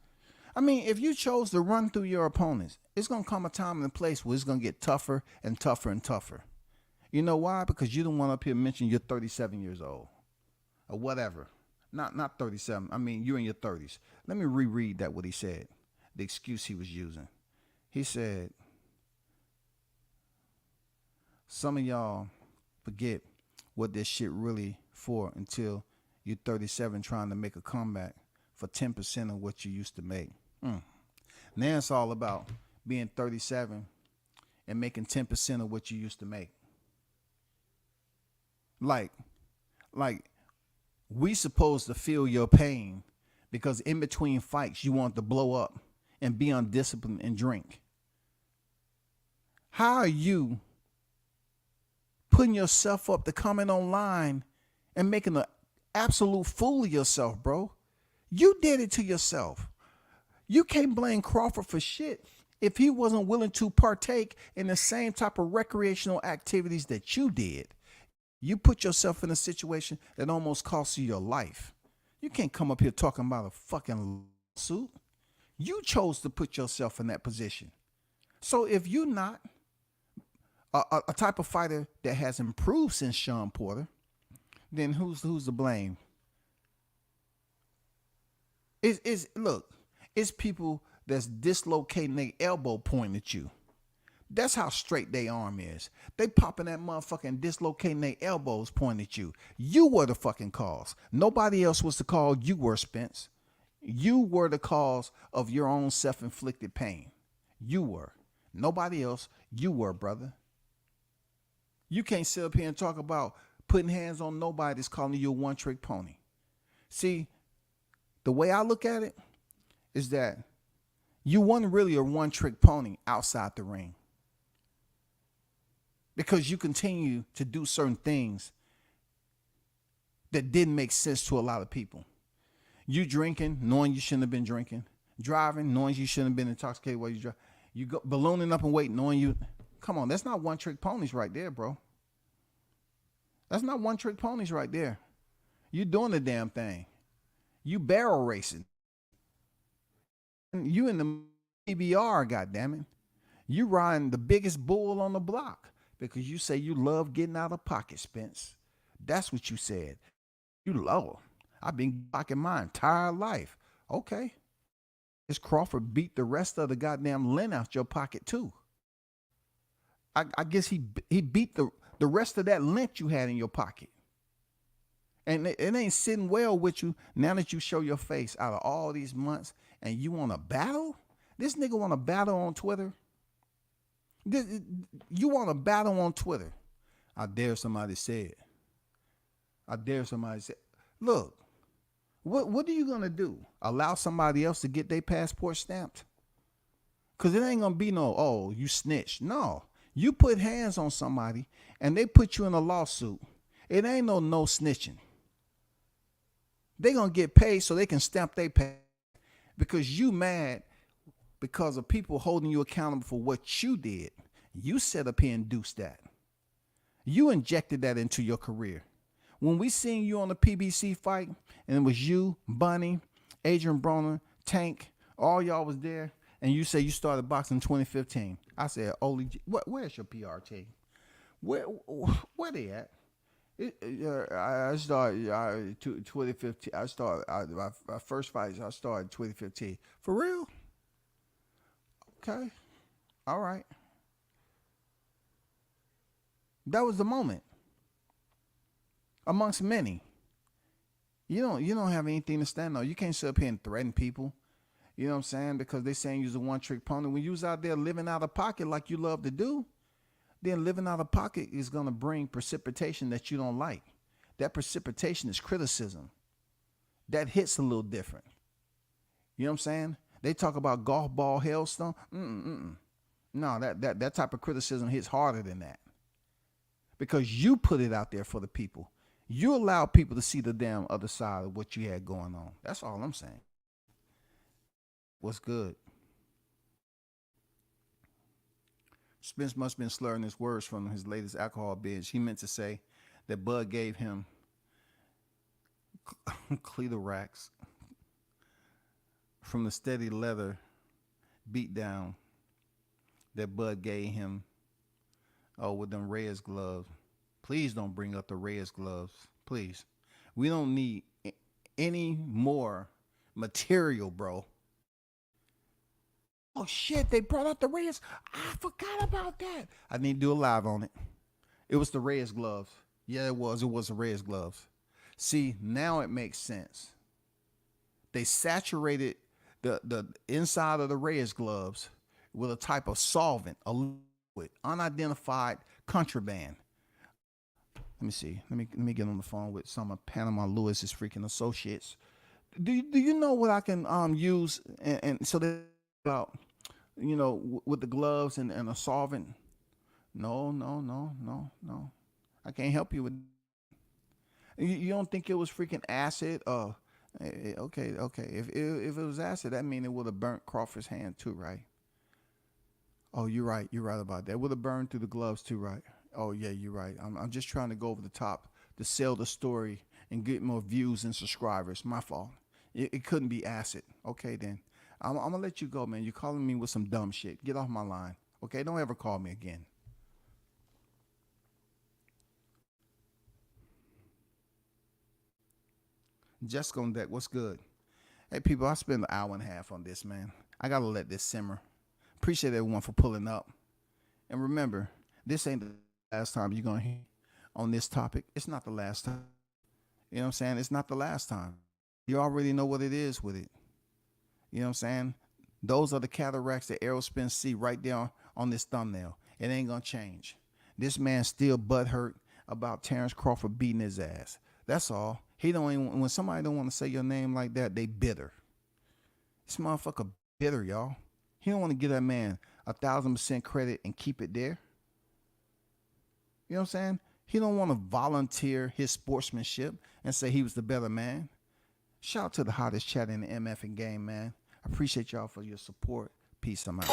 I mean, if you chose to run through your opponents, it's going to come a time and a place where it's going to get tougher and tougher and tougher. You know why? Because you don't want up here mention you're 37 years old or whatever. Not 37. I mean, you're in your 30s. Let me reread that, what he said, the excuse he was using. He said, some of y'all forget what this shit really for until you're 37 trying to make a comeback for 10% of what you used to make. Now it's all about being 37 and making 10% of what you used to make. Like we supposed to feel your pain because in between fights you want to blow up and be undisciplined and drink. How are you putting yourself up to coming online and making an absolute fool of yourself, bro? You did it to yourself. You can't blame Crawford for shit if he wasn't willing to partake in the same type of recreational activities that you did, you put yourself in a situation that almost costs you your life. You can't come up here talking about a fucking lawsuit. You chose to put yourself in that position. So if you're not a type of fighter that has improved since Sean Porter, then who's to blame? It's people that's dislocating their elbow pointing at you. That's how straight their arm is. They popping that motherfucking dislocating their elbows pointing at you. You were the fucking cause. Nobody else was the cause. You were, Spence. You were the cause of your own self-inflicted pain. You were. Nobody else. You were, brother. You can't sit up here and talk about putting hands on nobody that's calling you a one-trick pony. See, the way I look at it is that you weren't really a one-trick pony outside the ring, because you continue to do certain things that didn't make sense to a lot of people. You drinking, knowing you shouldn't have been drinking. Driving, knowing you shouldn't have been intoxicated while you drive. You go ballooning up and waiting, knowing you. Come on, that's not one-trick ponies right there, bro. That's not one-trick ponies right there. You doing the damn thing. You barrel racing. You in the PBR, goddammit. You riding the biggest bull on the block because you say you love getting out of pocket, Spence. That's what you said. You love. I've been blocking my entire life. Okay. This Crawford beat the rest of the goddamn lint out your pocket too. I guess he beat the rest of that lint you had in your pocket. And it ain't sitting well with you now that you show your face out of all these months and you want to battle? This nigga want to battle on Twitter? You want to battle on Twitter? I dare somebody say it. I dare somebody say, look, what are you going to do? Allow somebody else to get their passport stamped? Because it ain't going to be no, oh, you snitched. No. You put hands on somebody and they put you in a lawsuit. It ain't no snitching. They going to get paid so they can stamp their pay because you mad because of people holding you accountable for what you did. You set up here and induced that. You injected that into your career. When we seen you on the PBC fight and it was you, Bunny, Adrian Broner, Tank, all y'all was there, and you say you started boxing in 2015. I said, Oli, where's your PR team? Where they at? I started 2015. My first fight, I started 2015. For real? Okay. All right. That was the moment. Amongst many. You don't have anything to stand on. You can't sit up here and threaten people. You know what I'm saying? Because they saying you're a one-trick pony. When you was out there living out of pocket like you love to do, then living out of pocket is going to bring precipitation that you don't like. That precipitation is criticism. That hits a little different. You know what I'm saying? They talk about golf ball hailstone. No, that type of criticism hits harder than that. Because you put it out there for the people. You allow people to see the damn other side of what you had going on. That's all I'm saying. What's good? Spence must have been slurring his words from his latest alcohol binge. He meant to say that Bud gave him clitorax from the steady leather beatdown that Bud gave him with them Reyes gloves. Please don't bring up the Reyes gloves. Please. We don't need any more material, bro. Oh, shit, they brought out the Reyes. I forgot about that. I need to do a live on it. It was the Reyes gloves. Yeah, it was. It was the Reyes gloves. See, now it makes sense. They saturated the inside of the Reyes gloves with a type of solvent, a liquid, unidentified contraband. Let me see. Let me get on the phone with some of Panama Lewis's freaking associates. Do you know what I can use and so that about, you know, with the gloves and a solvent? No. I can't help you with. You don't think it was freaking acid? Okay. If it was acid, that means it would have burnt Crawford's hand too, right? Oh, you're right. You're right about that. Would have burned through the gloves too, right? Oh, yeah, you're right. I'm just trying to go over the top to sell the story and get more views and subscribers. My fault. It couldn't be acid. Okay, then. I'm going to let you go, man. You're calling me with some dumb shit. Get off my line. Okay, don't ever call me again. Jessica on deck, what's good? Hey, people, I spent an hour and a half on this, man. I got to let this simmer. Appreciate everyone for pulling up. And remember, this ain't the last time you're going to hear on this topic. It's not the last time. You know what I'm saying? It's not the last time. You already know what it is with it. You know what I'm saying? Those are the cataracts that Errol Spence see right there on this thumbnail. It ain't going to change. This man still butthurt about Terence Crawford beating his ass. That's all. He don't even, when somebody don't want to say your name like that, they bitter. This motherfucker bitter, y'all. He don't want to give that man 1,000% credit and keep it there. You know what I'm saying? He don't want to volunteer his sportsmanship and say he was the better man. Shout out to the hottest chat in the MF game, man. I appreciate y'all for your support. Peace. I'm out.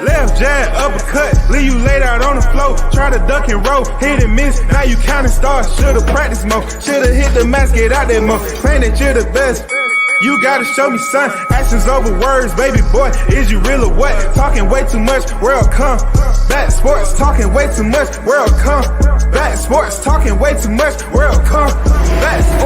Left jab, uppercut, leave you laid out on the floor. Try to duck and roll, hit and miss. Now you counting stars. Should've practiced more. Should've hit the mask, get out there more. Claim that you're the best. You gotta show me, son. Actions over words, baby boy. Is you real or what? Talking way too much, world come. Back sports, talking way too much, world come. Back sports, talking way too much, world come. Back sports.